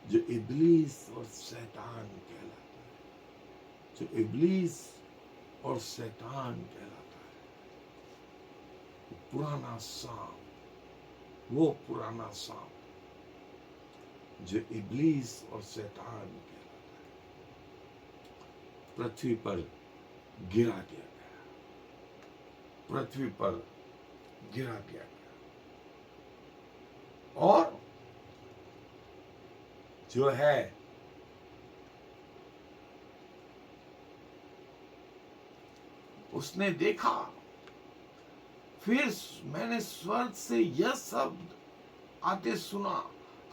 जो इब्लीस और शैतान कहलाता है, जो इब्लीस और शैतान कहलाता है, पुराना सांप, वो पुराना सांप जो इब्लीस और शैतान कहलाता है, पृथ्वी पर गिरा दिया गया, पृथ्वी पर गिरा दिया गया। और जो है उसने देखा, फिर मैंने स्वर्ग से यह शब्द आते सुना,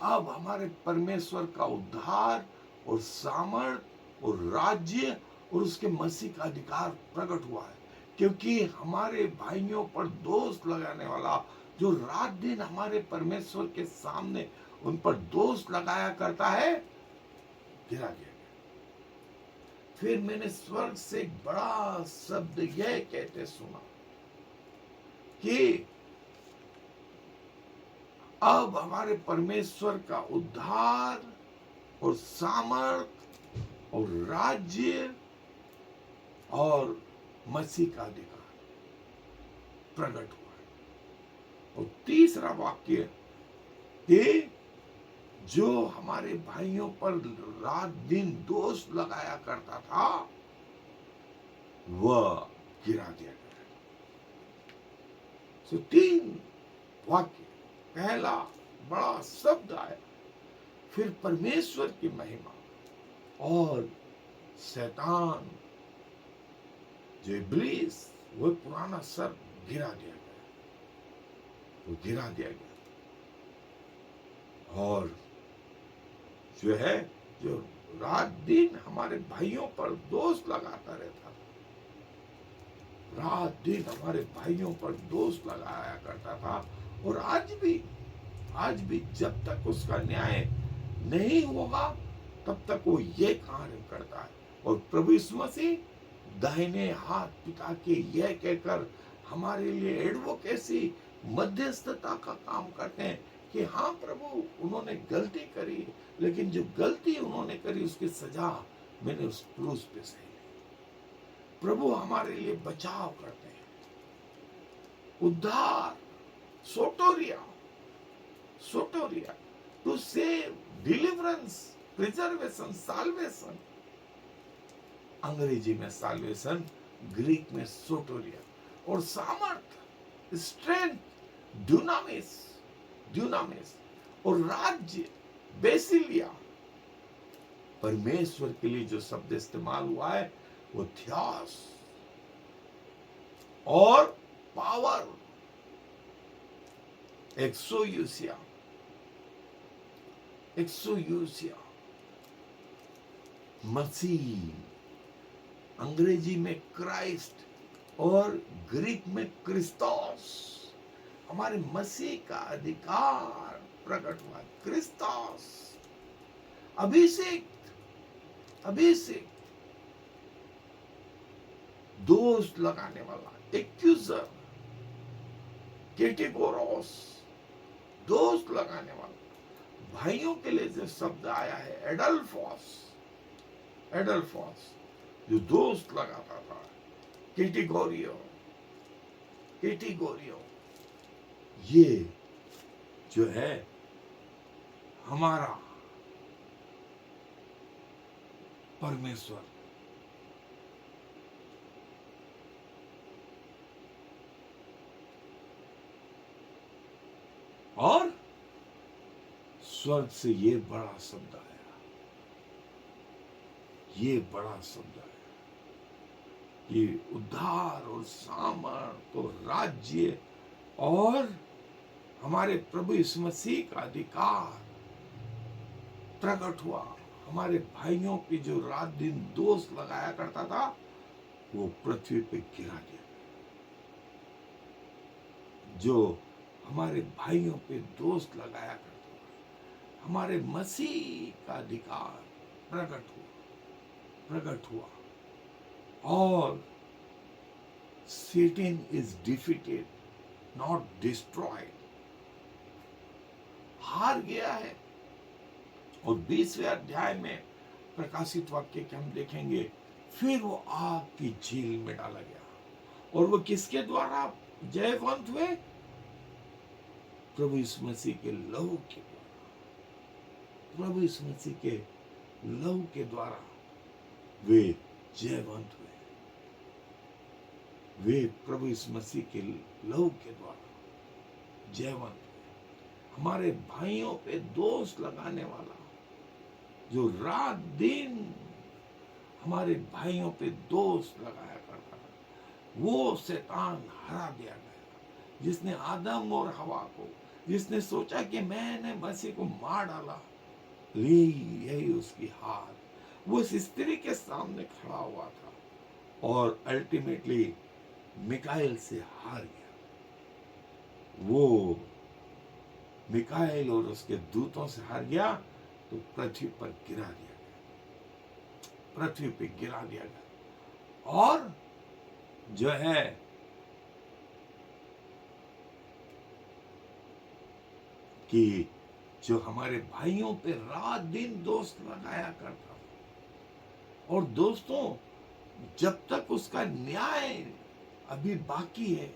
अब हमारे परमेश्वर का उद्धार और सामर्थ और राज्य और उसके मसीह का अधिकार प्रकट हुआ है, क्योंकि हमारे भाइयों पर दोष लगाने वाला जो रात दिन हमारे परमेश्वर के सामने उन पर दोष लगाया करता है, गिरा गया। फिर मैंने स्वर्ग से एक बड़ा शब्द यह कहते सुना कि अब हमारे परमेश्वर का उद्धार और सामर्थ और राज्य और मसीह का अधिकार प्रकट हुआ है। और तीसरा वाक्य कि जो हमारे भाइयों पर रात दिन दोष लगाया करता था, वह गिरा दिया गया। सो 3 वाक्य, पहला बड़ा शब्द आया, फिर परमेश्वर की महिमा और शैतान जो इब्लीस, वो पुराना सर्प गिरा दिया गया, वो गिरा दिया गया। और जो है, जो रात दिन हमारे भाइयों पर दोष लगाता रहता था, रात दिन हमारे भाइयों पर दोष लगाया करता था, और आज भी जब तक उसका न्याय नहीं होगा तब तक वो ये कार्य करता है। और प्रभु यीशु मसीह दाहिने हाथ पिता के यह कहकर हमारे लिए एडवोकेसी, मध्यस्थता का काम करते हैं कि हाँ प्रभु, उन्होंने गलती करी, लेकिन जो गलती उन्होंने करी उसकी सजा मैंने उस क्रूस पे सही ली। प्रभु हमारे लिए बचाव करते हैं, उद्धार, सोटोरिया to save, deliverance, preservation, salvation. अंग्रेजी में साल्वेशन, ग्रीक में सोटोरिया। और सामर्थ, स्ट्रेंथ, ड्यूनामिस और राज्य, बेसिलिया। परमेश्वर के लिए जो शब्द इस्तेमाल हुआ है वो थियास, और पावर, एक्सोयूसिया, मसीह, अंग्रेजी में क्राइस्ट और ग्रीक में क्रिस्तोस। हमारे मसीह का अधिकार प्रकट हुआ, क्रिस्तोस, अभिषेक, दोष लगाने वाला, एक्यूजर, कैटेगोरोस, दोष लगाने वाला। भाइयों के लिए जो शब्द आया है एडल्फोस, जो दोष लगाता था, कैटेगोरियों, ये जो है हमारा परमेश्वर और स्वर्ग से ये बड़ा शब्द आया, ये बड़ा शब्द आया, ये उद्धार और सामर्थ और राज्य और हमारे प्रभु यीशु मसीह का अधिकार प्रकट हुआ। हमारे भाइयों की जो रात दिन दोष लगाया करता था, वो पृथ्वी पे गिरा दिया। जो हमारे भाइयों पे दोष लगाया करता था, हमारे मसीह का अधिकार प्रकट हुआ और Satan is defeated, not destroyed, हार गया है। और 20वें अध्याय में प्रकाशित वाक्य के हम देखेंगे, फिर वो आग की झील में डाला गया। और वो किसके द्वारा जयवंत हुए? प्रभु यीशु मसीह के लहू के द्वारा। प्रभु यीशु मसीह के लहू के द्वारा वे जयवंत हुए। वे प्रभु यीशु मसीह के लहू के द्वारा जयवंत हुए। हमारे भाइयों पे दोष लगाने वाला, जो रात दिन हमारे भाइयों पे दोष लगाया करता था, वो शैतान हरा दिया गया। जिसने आदम और हवा को, जिसने सोचा कि मैंने मसीह को मार डाला, यही उसकी हार। वो उस स्त्री के सामने खड़ा हुआ था और अल्टीमेटली मिकाएल से हार गया। वो मिकाएल और उसके दूतों से हार गया तो पृथ्वी पर गिरा दिया गया, पृथ्वी पे गिरा दिया गया। और जो है कि जो हमारे भाइयों पे रात दिन दोष लगाया करता था। और दोस्तों, जब तक उसका न्याय अभी बाकी है,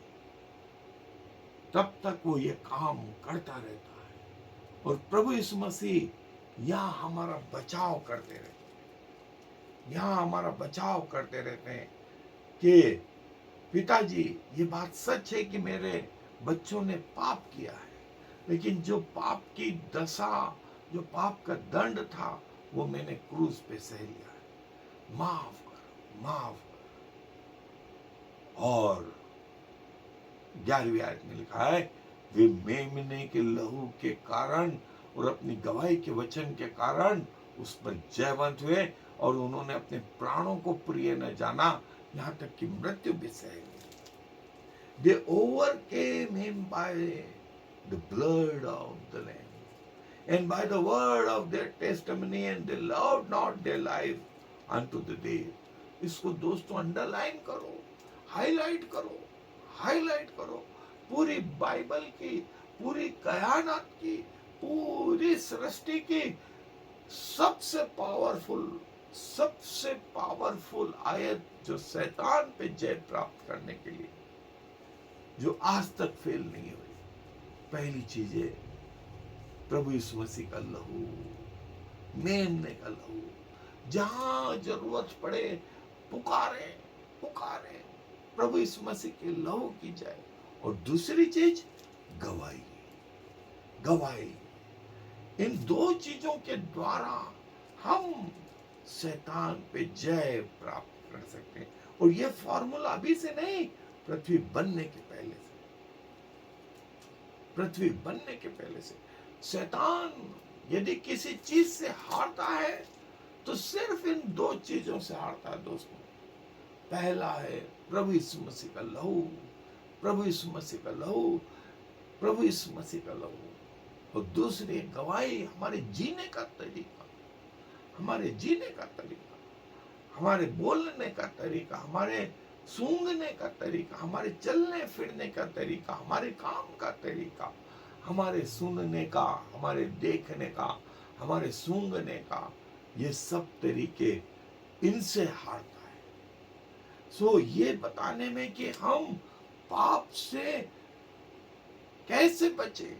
तब तक वो ये काम करता रहता है। और प्रभु यीशु मसीह यहाँ हमारा बचाव करते रहते हैं, यहाँ हमारा बचाव करते रहते हैं कि पिताजी, ये बात सच है कि मेरे बच्चों ने पाप किया है, लेकिन जो पाप की दशा, जो पाप का दंड था, वो मैंने क्रूस पे सह लिया है। माफ कर, माफ कर। और 11वीं आयत में लिखा है, वे मेमने के लहू के कारण और अपनी गवाही के वचन के कारण उस पर जयवंत हुए, और उन्होंने अपने प्राणों को प्रिय न जाना, यहाँ तक कि मृत्यु भी सह ली। They overcame him by the blood of the Lamb and by the word of their testimony, and they loved not their life unto the death। इसको दोस्तों अंडरलाइन करो, हाईलाइट करो, हाईलाइट करो। पूरी बाइबल की, पूरी कायनात की, पूरी सृष्टि की सबसे पावरफुल आयत जो शैतान पे जय प्राप्त करने के लिए, जो आज तक फेल नहीं हुई। पहली चीज है प्रभु यीशु मसीह का लहू, मेमने का लहू। जहां जरूरत पड़े पुकारे प्रभु यीशु मसीह के लहू की जाए। और दूसरी चीज गवाही। इन दो चीजों के द्वारा हम शैतान पे जय प्राप्त कर सकते हैं। और ये फॉर्मूला अभी से नहीं, पृथ्वी बनने के पहले से शैतान यदि किसी चीज से हारता है तो सिर्फ इन दो चीजों से हारता है दोस्तों। पहला है प्रभु यीशु मसीह का लहू, प्रभु यीशु मसीह का लहू। और दूसरी गवाही, हमारे जीने का तरीका, हमारे बोलने का तरीका, हमारे सूंघने का तरीका, हमारे चलने फिरने का तरीका, हमारे काम का तरीका, हमारे सुनने का, हमारे देखने का, हमारे सूंघने का, ये सब तरीके इनसे हारता है। सो ये बताने में कि हम पाप से कैसे बचे,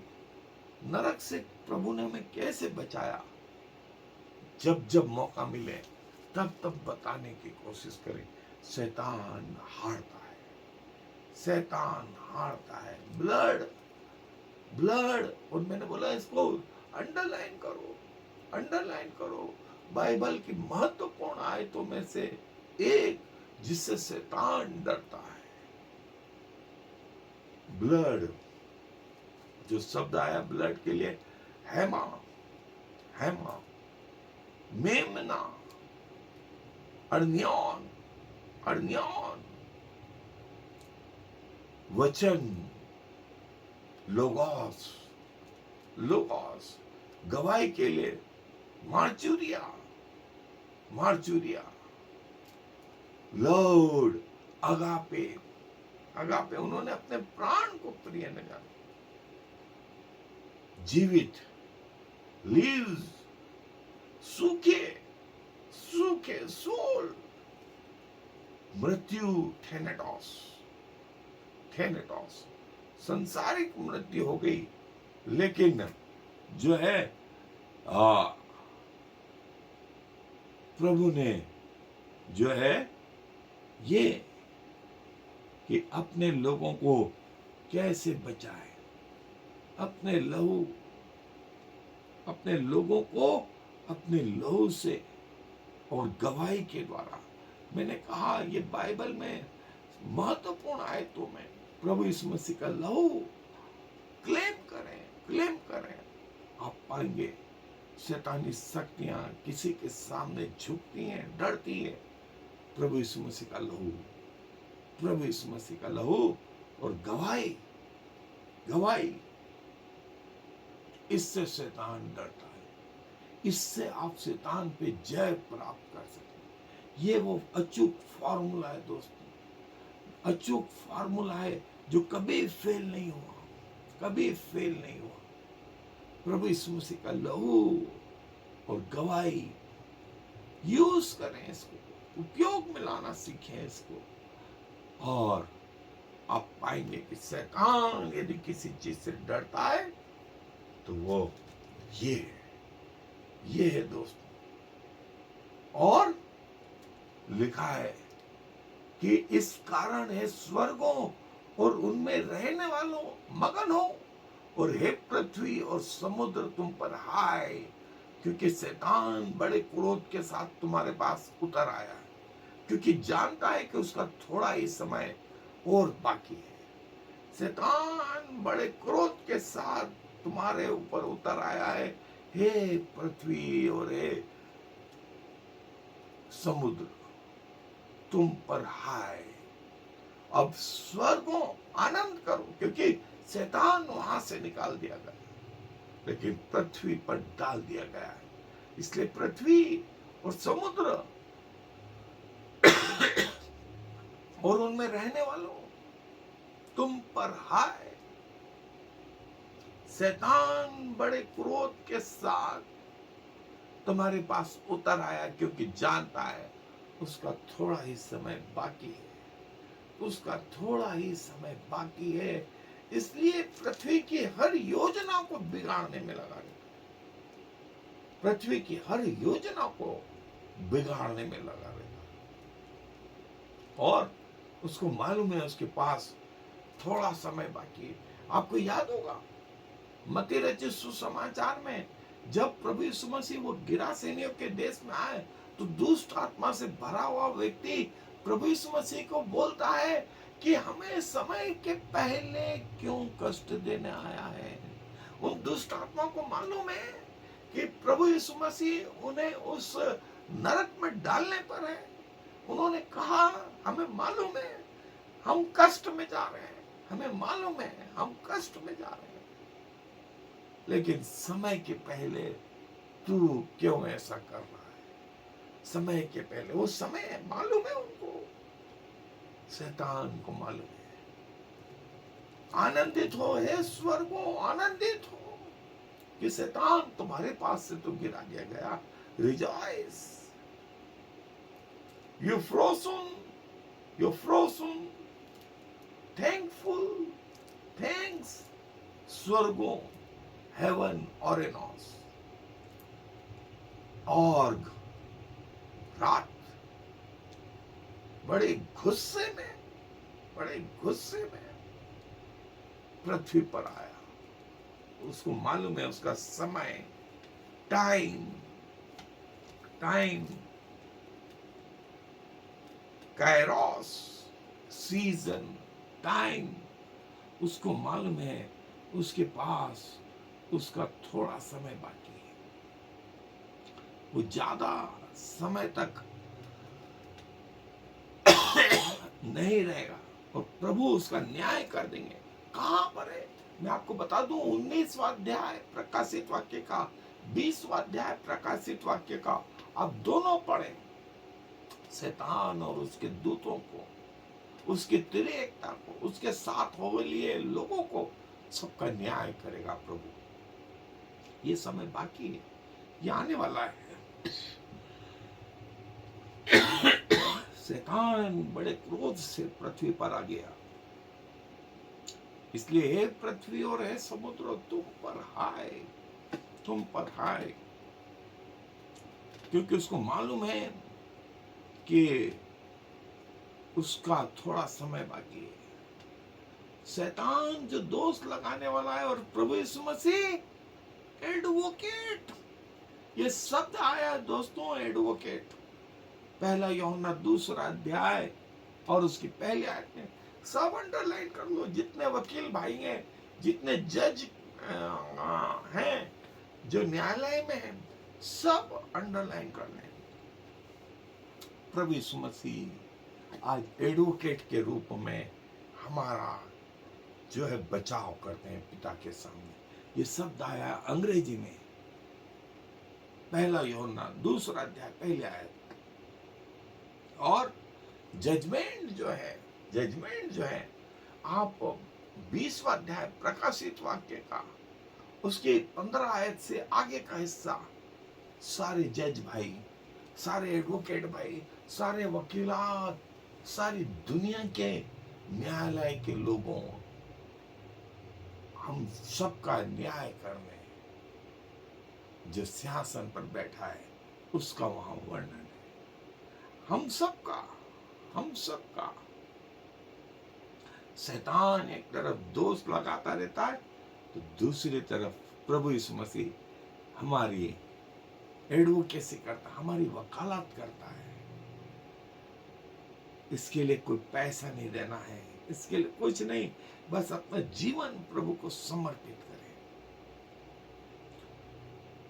नरक से प्रभु ने हमें कैसे बचाया, जब जब मौका मिले तब तब बताने की कोशिश करें। शैतान हारता है, शैतान हारता है। ब्लड ब्लड, और मैंने बोला इसको अंडरलाइन करो, अंडरलाइन करो। बाइबल की महत्वपूर्ण आयतों में से एक जिससे शैतान डरता है, ब्लड। जो शब्द आया ब्लड के लिए, हेमा, हेमा, मेमना, अर्नियन, अर्नियन, वचन, लोगोस, लोगोस, गवाही के लिए मार्चूरिया, मार्चूरिया, लॉर्ड, अगापे, अगापे। उन्होंने अपने प्राण को प्रिय न जाना। जीवित, लीव्स, सूखे, सूखे, सोल, मृत्यु, थेनेटोस, थेनेटोस, संसारिक मृत्यु हो गई। लेकिन जो है प्रभु ने जो है ये कि अपने लोगों को कैसे बचाए, अपने लहू, अपने लोगों को अपने लहू से और गवाही के द्वारा। मैंने कहा ये बाइबल में महत्वपूर्ण आयतों में प्रभु यीशु मसीह का लहू क्लेम करें, क्लेम करें। आप पाएंगे शैतानी शक्तियां किसी के सामने झुकती हैं, डरती हैं। प्रभु यीशु मसीह का लहू, प्रभु यीशु मसीह का लहू और गवाही, गवाही, इससे शैतान डरता है। इससे आप शैतान पे जय प्राप्त कर सकते। ये वो अचूक फॉर्मूला है दोस्तों, अचूक फॉर्मूला है जो कभी फेल नहीं हुआ, कभी फेल नहीं हुआ। प्रभु यीशु मसीह का लहू और गवाही यूज करें, इसको उपयोग में लाना सीखें इसको, और आप पाएंगे कि शैतान यदि किसी चीज से डरता है तो वो ये है दोस्तों। और लिखा है कि इस कारण है स्वर्गों और उनमें रहने वालों मगन हो, और हे पृथ्वी और समुद्र तुम पर हाय, क्योंकि शैतान बड़े क्रोध के साथ तुम्हारे पास उतर आया है, क्योंकि जानता है कि उसका थोड़ा ही समय और बाकी है। शैतान बड़े क्रोध के साथ तुम्हारे ऊपर उतर आया है, हे पृथ्वी और हे समुद्र तुम पर हाय। अब स्वर्गों आनंद करो, क्योंकि शैतान वहां से निकाल दिया गया, लेकिन पृथ्वी पर डाल दिया गया है। इसलिए पृथ्वी और समुद्र और उनमें रहने वालों तुम पर हाय। शैतान बड़े क्रोध के साथ तुम्हारे पास उतर आया, क्योंकि जानता है उसका थोड़ा ही समय बाकी है, उसका थोड़ा ही समय बाकी है। इसलिए पृथ्वी की हर योजना को बिगाड़ने में लगा रहता है, पृथ्वी की हर योजना को बिगाड़ने में लगा रहता है, और उसको मालूम है उसके पास थोड़ा समय बाकी है। आपको याद होगा मत्ती रचित सुसमाचार में जब प्रभु यीशु मसीह वो गिरासेनियों के देश में आए, तो दुष्ट आत्मा से भरा हुआ व्यक्ति प्रभु यीशु मसीह को बोलता है कि हमें समय के पहले क्यों कष्ट देने आया है। उन दुष्ट आत्मा को मालूम है कि प्रभु यीशु मसीह उन्हें उस नरक में डालने पर है। उन्होंने कहा हमें मालूम है हम कष्ट में जा रहे हैं, हमें मालूम है हम कष्ट में जा रहे हैं, लेकिन समय के पहले तू क्यों ऐसा कर रहा है। समय के पहले, वो समय है, मालूम है उनको, शैतान को मालूम है। आनंदित हो हे स्वर्गों, आनंदित हो कि शैतान तुम्हारे पास से तो गिरा दिया गया। रिजॉइस, यू फ्रोसन, यूफ्रोसुम, थैंकफुल, थैंक्स, स्वर्गो, हेवन, ओरेनोस, ऑर्ग, रात, बड़े गुस्से में, बड़े गुस्से में पृथ्वी पर आया। उसको मालूम है उसका समय, time, time, Kairos, season, time, उसको मालूम है उसके पास उसका थोड़ा समय बाकी है, वो ज्यादा समय तक नहीं रहेगा और प्रभु उसका न्याय कर देंगे। कहां पर है मैं आपको बता दूं, 19वां अध्याय प्रकाशित वाक्य का, 20वां अध्याय प्रकाशित वाक्य का, आप दोनों पढ़े। शैतान और उसके दूतों को, उसकी त्रिएकता को, उसके साथ हो लिए लोगों को, सबका न्याय करेगा प्रभु। ये समय बाकी है, ये आने वाला है। शैतान बड़े क्रोध से पृथ्वी पर आ गया, इसलिए हे पृथ्वी और हे समुद्र तुम पर हाय, तुम पर हाय, क्योंकि उसको मालूम है कि उसका थोड़ा समय बाकी है। शैतान जो दोष लगाने वाला है, और प्रभु यीशु मसीह एडवोकेट, ये शब्द आया दोस्तों, एडवोकेट। पहला यूहन्ना 2 अध्याय और उसकी पहली आयत में, सब अंडरलाइन कर लो, जितने वकील भाई हैं, जितने जज हैं जो न्यायालय में हैं, सब अंडरलाइन कर लें। प्रभु यीशु मसीह आज एडवोकेट के रूप में हमारा जो है बचाव करते हैं पिता के सामने। ये शब्द आया अंग्रेजी में, पहला यूहन्ना 2 अध्याय पहली आयत। और जजमेंट जो है आप 20वां अध्याय प्रकाशित वाक्य का, उसके 15 आयत से आगे का हिस्सा, सारे जज भाई, सारे एडवोकेट भाई, सारे वकीलात, सारी दुनिया के न्यायालय के लोगों, हम सबका न्याय करने जो सिंहासन पर बैठा है उसका वहां वर्णन है। हम सबका शैतान एक तरफ दोष लगाता रहता है, तो दूसरी तरफ प्रभु यीशु मसीह हमारी एडवोकेसी करता, हमारी वकालत करता है। इसके लिए कोई पैसा नहीं देना है, इसके लिए कुछ नहीं, बस अपना जीवन प्रभु को समर्पित करें,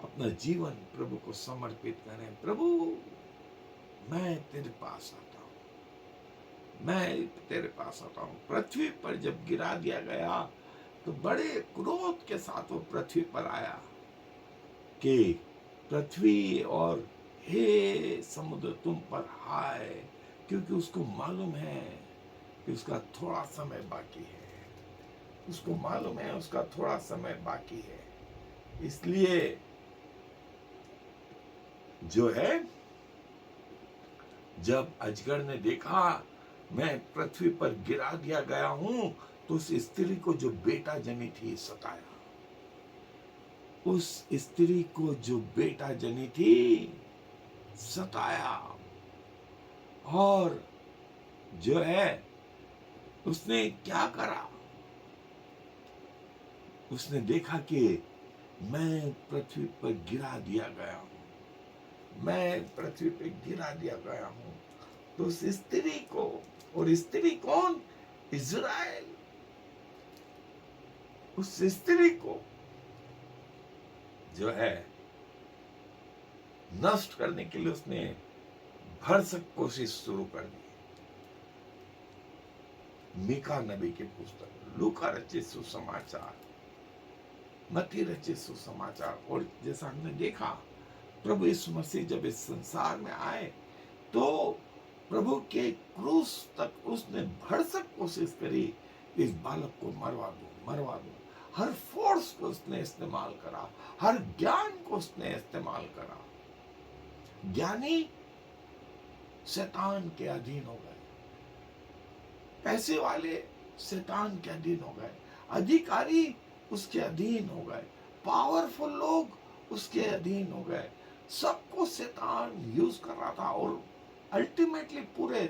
अपना जीवन प्रभु को समर्पित करें। प्रभु मैं तेरे पास आता हूं, मैं तेरे पास आता हूं। पृथ्वी पर जब गिरा दिया गया तो बड़े क्रोध के साथ वो पृथ्वी पर आया कि पृथ्वी और हे समुद्र तुम पर हाय, क्योंकि उसको मालूम है कि उसका थोड़ा समय बाकी है, उसको मालूम है उसका थोड़ा समय बाकी है। इसलिए जो है, जब अजगर ने देखा मैं पृथ्वी पर गिरा दिया गया हूं, तो उस स्त्री को जो बेटा जनी थी सताया, उस स्त्री को जो बेटा जनी थी सताया, और जो है उसने क्या करा, उसने देखा कि मैं पृथ्वी पर गिरा दिया गया हूं, मैं पृथ्वी पर गिरा दिया गया हूं। तो उस स्त्री को, और स्त्री कौन? इज़राइल, उस स्त्री को जो है नष्ट करने के लिए उसने भरसक कोशिश शुरू कर दी। मीका नबी की पुस्तक, लूका रचित सुसमाचार, मत्ती रचित सुसमाचार, और जैसा हमने देखा प्रभु यीशु मसीह जब इस संसार में आए तो प्रभु के क्रूस तक उसने भरसक कोशिश करी, इस बालक को मरवा दो। हर फोर्स को उसने इस्तेमाल करा, हर ज्ञान को उसने इस्तेमाल करा। ज्ञानी शैतान के अधीन हो गए, पैसे वाले शैतान के अधीन हो गए, अधिकारी उसके अधीन हो गए, पावरफुल लोग उसके अधीन हो गए। सबको शैतान यूज कर रहा था और अल्टीमेटली पूरे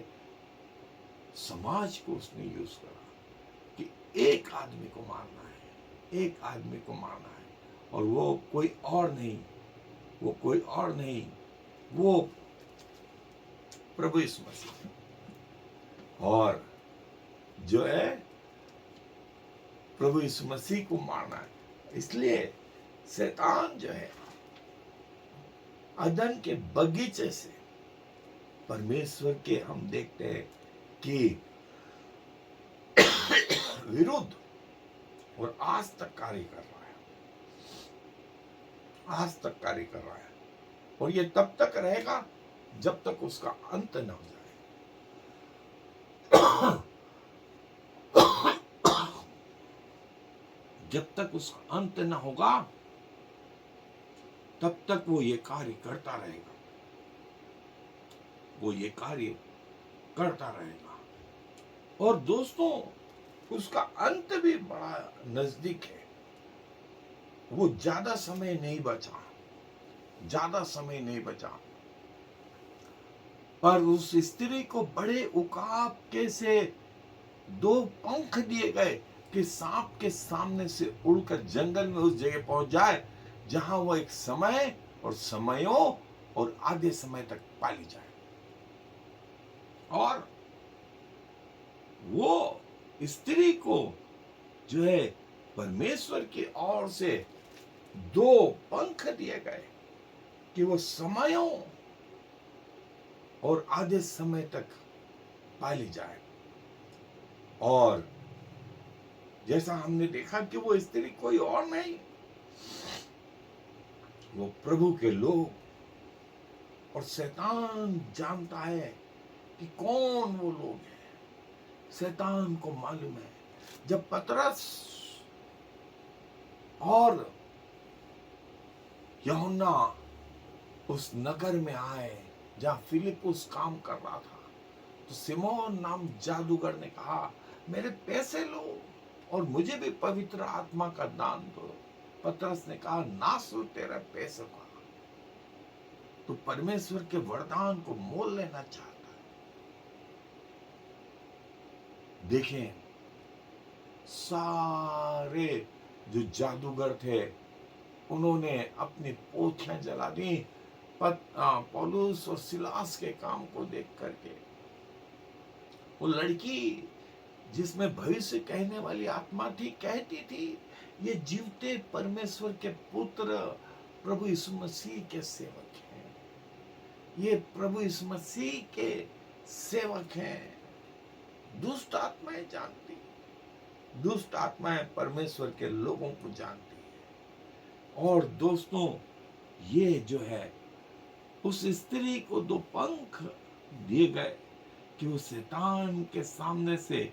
समाज को उसने यूज करा कि एक आदमी को मारना है, एक आदमी को मारना है, और वो कोई और नहीं, वो कोई और नहीं, वो प्रभु यीशु मसीह। और जो है प्रभु यीशु मसीह को मारना है। इसलिए शैतान जो है अदन के बगीचे से परमेश्वर के हम देखते हैं कि विरुद्ध और आज तक कार्य कर रहा है, आज तक कार्य कर रहा है, और ये तब तक रहेगा जब तक उसका अंत न हो जाए। जब तक उसका अंत न होगा तब तक वो ये कार्य करता रहेगा, वो ये कार्य करता रहेगा। और दोस्तों, उसका अंत भी बड़ा नजदीक है। वो ज्यादा समय नहीं बचा, ज्यादा समय नहीं बचा। पर उस स्त्री को बड़े उकाब के से 2 पंख दिए गए कि सांप के सामने से उड़कर जंगल में उस जगह पहुंच जाए जहां वो एक समय और समयों और आधे समय तक पाली जाए। और वो स्त्री को जो है परमेश्वर की ओर से 2 पंख दिए गए कि वो समयों और आधे समय तक पाली जाए। और जैसा हमने देखा कि वो स्त्री कोई और नहीं, वो प्रभु के लोग। और शैतान जानता है कि कौन वो लोग हैं, शैतान को मालूम है। जब पतरस और यूहन्ना उस नगर में आए जहां फिलिपुस काम कर रहा था, तो सिमोन नाम जादूगर ने कहा, मेरे पैसे लो और मुझे भी पवित्र आत्मा का दान दो। पतरस ने कहा, नाश हो तेरे पैसे का, तो परमेश्वर के वरदान को मोल लेना चाहता है। देखें, सारे जो जादूगर थे उन्होंने अपनी पोथियां जला दी पौलुस और सिलास के काम को देख करके। वो लड़की जिसमें भविष्य कहने वाली आत्मा थी, कहती थी, ये जीवते परमेश्वर के पुत्र प्रभु यीशु मसीह के सेवक हैं, ये प्रभु यीशु मसीह के सेवक हैं। दुष्ट आत्माएं जानती, दुष्ट आत्माएं परमेश्वर के लोगों को जानती है। और दोस्तों, ये जो है उस स्त्री को 2 पंख दिए गए कि वो शैतान के सामने से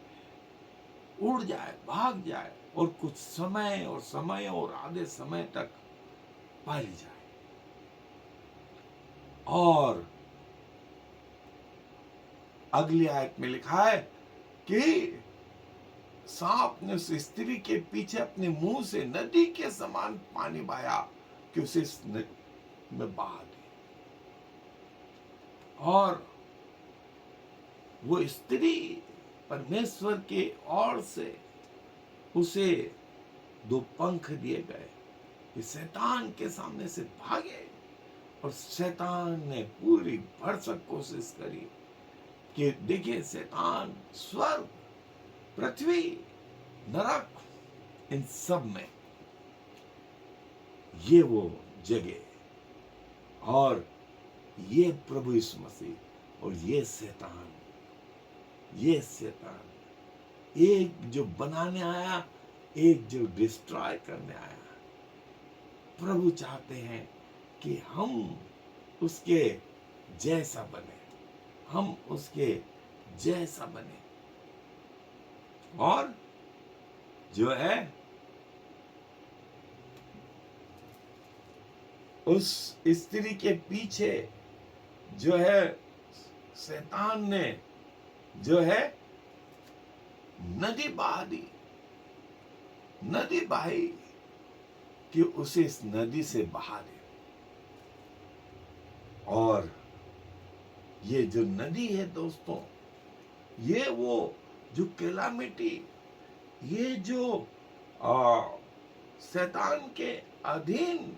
उड़ जाए, भाग जाए, और कुछ समय और आधे समय तक पाली जाए। और अगली आयत में लिखा है कि सांप ने उस स्त्री के पीछे अपने मुंह से नदी के समान पानी बहाया कि उसे में बहा दे। और वो स्त्री परमेश्वर के ओर से उसे 2 पंख दिए गए कि शैतान के सामने से भागे। और शैतान ने पूरी भरसक कोशिश करी कि देखिए, शैतान स्वर्ग, पृथ्वी, नरक, इन सब में ये वो जगह, और ये प्रभु यीशु मसीह और ये शैतान एक जो बनाने आया, एक जो डिस्ट्रॉय करने आया। प्रभु चाहते हैं कि हम उसके जैसा बने, हम उसके जैसा बने। और जो है उस स्त्री के पीछे जो है शैतान ने जो है नदी बहा दी, नदी बहाई कि उसे इस नदी से बहा दे। और ये जो नदी है दोस्तों, ये वो जो कैलामिटी, ये जो शैतान के अधीन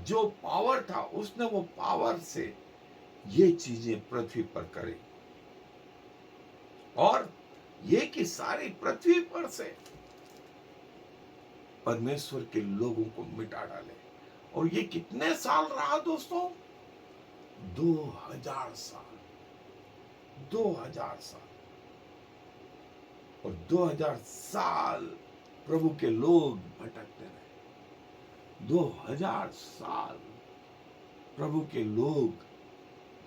जो पावर था, उसने वो पावर से ये चीजें पृथ्वी पर करी, और ये कि सारी पृथ्वी पर से परमेश्वर के लोगों को मिटा डाले। और ये कितने साल रहा दोस्तों? 2000 साल, 2000 साल। और 2000 साल प्रभु के लोग भटकते रहे। 2000 साल प्रभु के लोग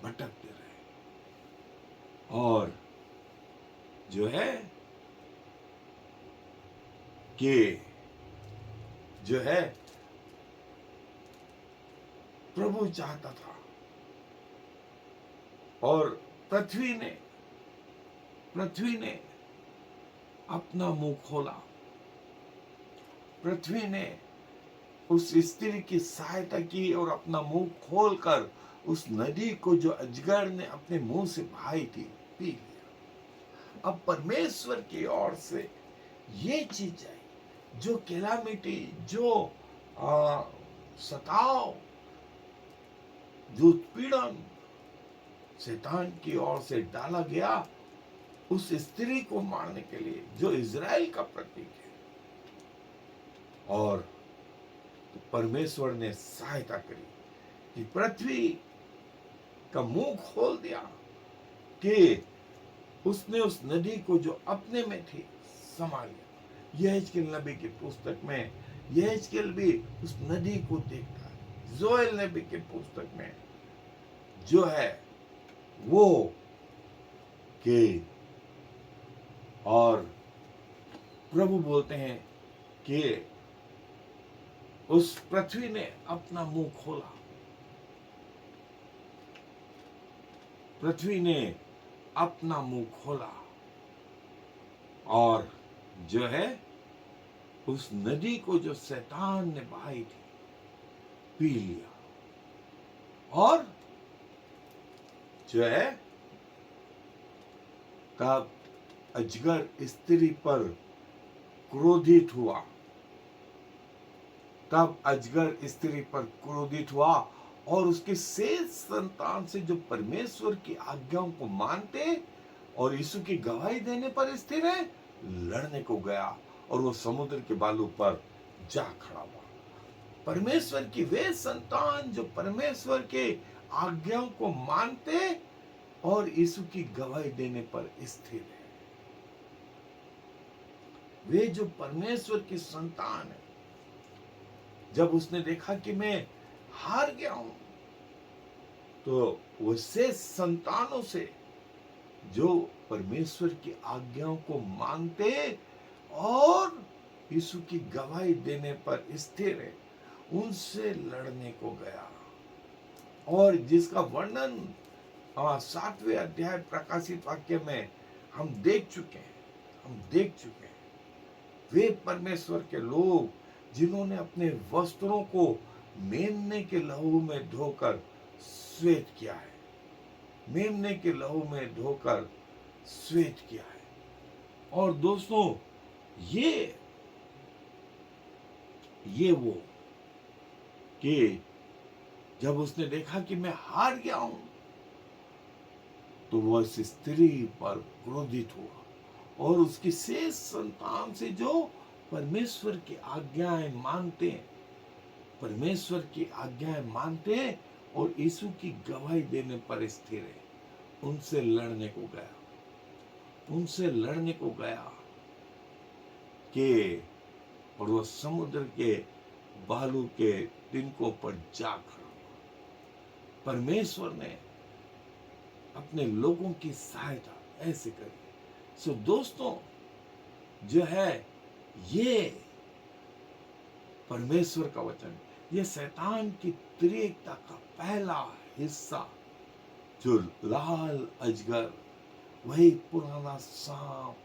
भटकते रहे। और जो है कि जो है प्रभु चाहता था, और पृथ्वी ने अपना मुंह खोला। पृथ्वी ने उस स्त्री की सहायता की और अपना मुंह खोलकर उस नदी को जो अजगर ने अपने मुंह से बहाई थी, पी लिया। अब परमेश्वर की ओर से ये चीज आई, जो कैलामिटी, जो सताव, जो पीड़न शैतान की ओर से डाला गया उस स्त्री को मारने के लिए, जो इज़राइल का प्रतीक है। और तो परमेश्वर ने सहायता करी कि पृथ्वी का मुंह खोल दिया, कि उसने उस नदी को जो अपने में थी संभाल लिया। यहेजकेल नबी की पुस्तक में यहेजकेल भी उस नदी को देखता है। जोएल नबी की पुस्तक में जो है वो कि, और प्रभु बोलते हैं कि उस पृथ्वी ने अपना मुंह खोला, पृथ्वी ने अपना मुंह खोला, और जो है उस नदी को जो शैतान ने बहाई थी, पी लिया। और जो है तब अजगर स्त्री पर क्रोधित हुआ, तब अजगर स्त्री पर क्रोधित हुआ, और उसके शेष संतान से जो परमेश्वर की आज्ञाओं को मानते और यीशु की गवाही देने पर स्थिर है, लड़ने को गया, और वो समुद्र के बालू पर जा खड़ा हुआ। परमेश्वर की वे संतान जो परमेश्वर के आज्ञाओं को मानते और यीशु की गवाही देने पर स्थिर है, वे जो परमेश्वर की संतान है, जब उसने देखा कि मैं हार गया हूं, तो उससे संतानों से जो परमेश्वर की आज्ञाओं को मानते और यीशु की गवाही देने पर स्थिर है, उनसे लड़ने को गया। और जिसका वर्णन 7वें अध्याय प्रकाशित वाक्य में हम देख चुके हैं। वे परमेश्वर के लोग जिन्होंने अपने वस्त्रों को मेमने के लहू में धोकर श्वेत किया है, मेमने के लहू में धोकर श्वेत किया है। और दोस्तों, ये वो कि जब उसने देखा कि मैं हार गया हूं, तो वह इस स्त्री पर क्रोधित हुआ, और उसकी शेष संतान से जो परमेश्वर की आज्ञाएं मानते, परमेश्वर की आज्ञाएं मानते और यीशु की गवाही देने पर स्थिर है, उनसे लड़ने को गया कि, और वह समुद्र के बालू के तिनकों पर जा खड़ा हुआ। परमेश्वर ने अपने लोगों की सहायता ऐसे करी। सो दोस्तों, जो है ये परमेश्वर का वचन, ये शैतान की त्रिएकता का पहला हिस्सा, जो लाल अजगर, वही पुराना सांप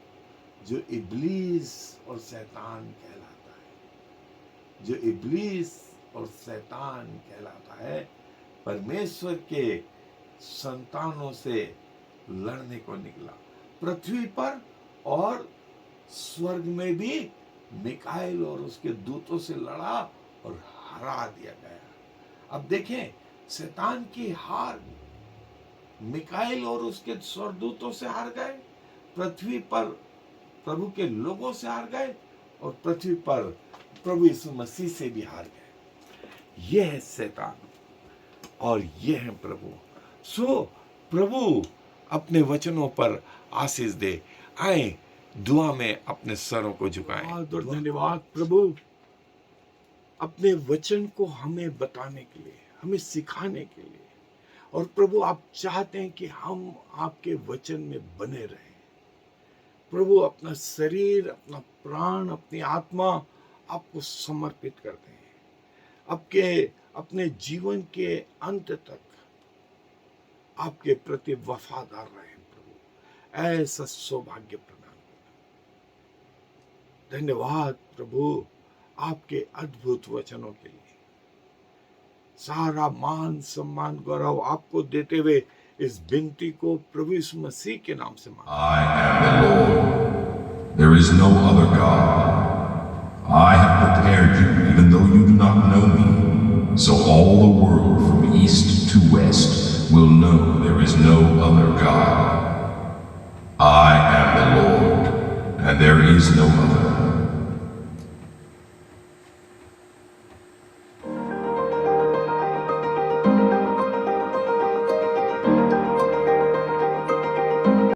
जो इब्लीस और शैतान कहलाता है, जो इब्लीस और शैतान कहलाता है, परमेश्वर के संतानों से लड़ने को निकला। पृथ्वी पर और स्वर्ग में भी मिकाएल और उसके दूतों से लड़ा और हरा दिया गया। अब देखें, शैतान की हार, मिकाएल और उसके स्वर्गदूतों से हार गए, पृथ्वी पर प्रभु के लोगों से हार गए, और पृथ्वी पर प्रभु यीशु मसीह से भी हार गए। यह है शैतान और यह है प्रभु। सो प्रभु अपने वचनों पर आशीष दे। आए दुआ में अपने सरों को झुकाएं। और धन्यवाद प्रभु, अपने वचन को हमें बताने के लिए, हमें सिखाने के लिए। और प्रभु आप चाहते हैं कि हम आपके वचन में बने रहें। प्रभु अपना शरीर, अपना प्राण, अपनी आत्मा आपको समर्पित करते हैं। अपने जीवन के अंत तक आपके प्रति वफादार रहें प्रभु। ऐसा सौभाग्य प्रदान करना। धन्यवाद प्रभु आपके अद्भुत वचनों के लिए। सारा मान सम्मान गौरव आपको देते हुए इस विनती को प्रभु यीशु मसीह के नाम से मांगते हैं। I am the Lord. There is no other God. I have prepared you, even though you do not know me, so all the world from east to west will know there is no other God. I am the Lord, and there is no other.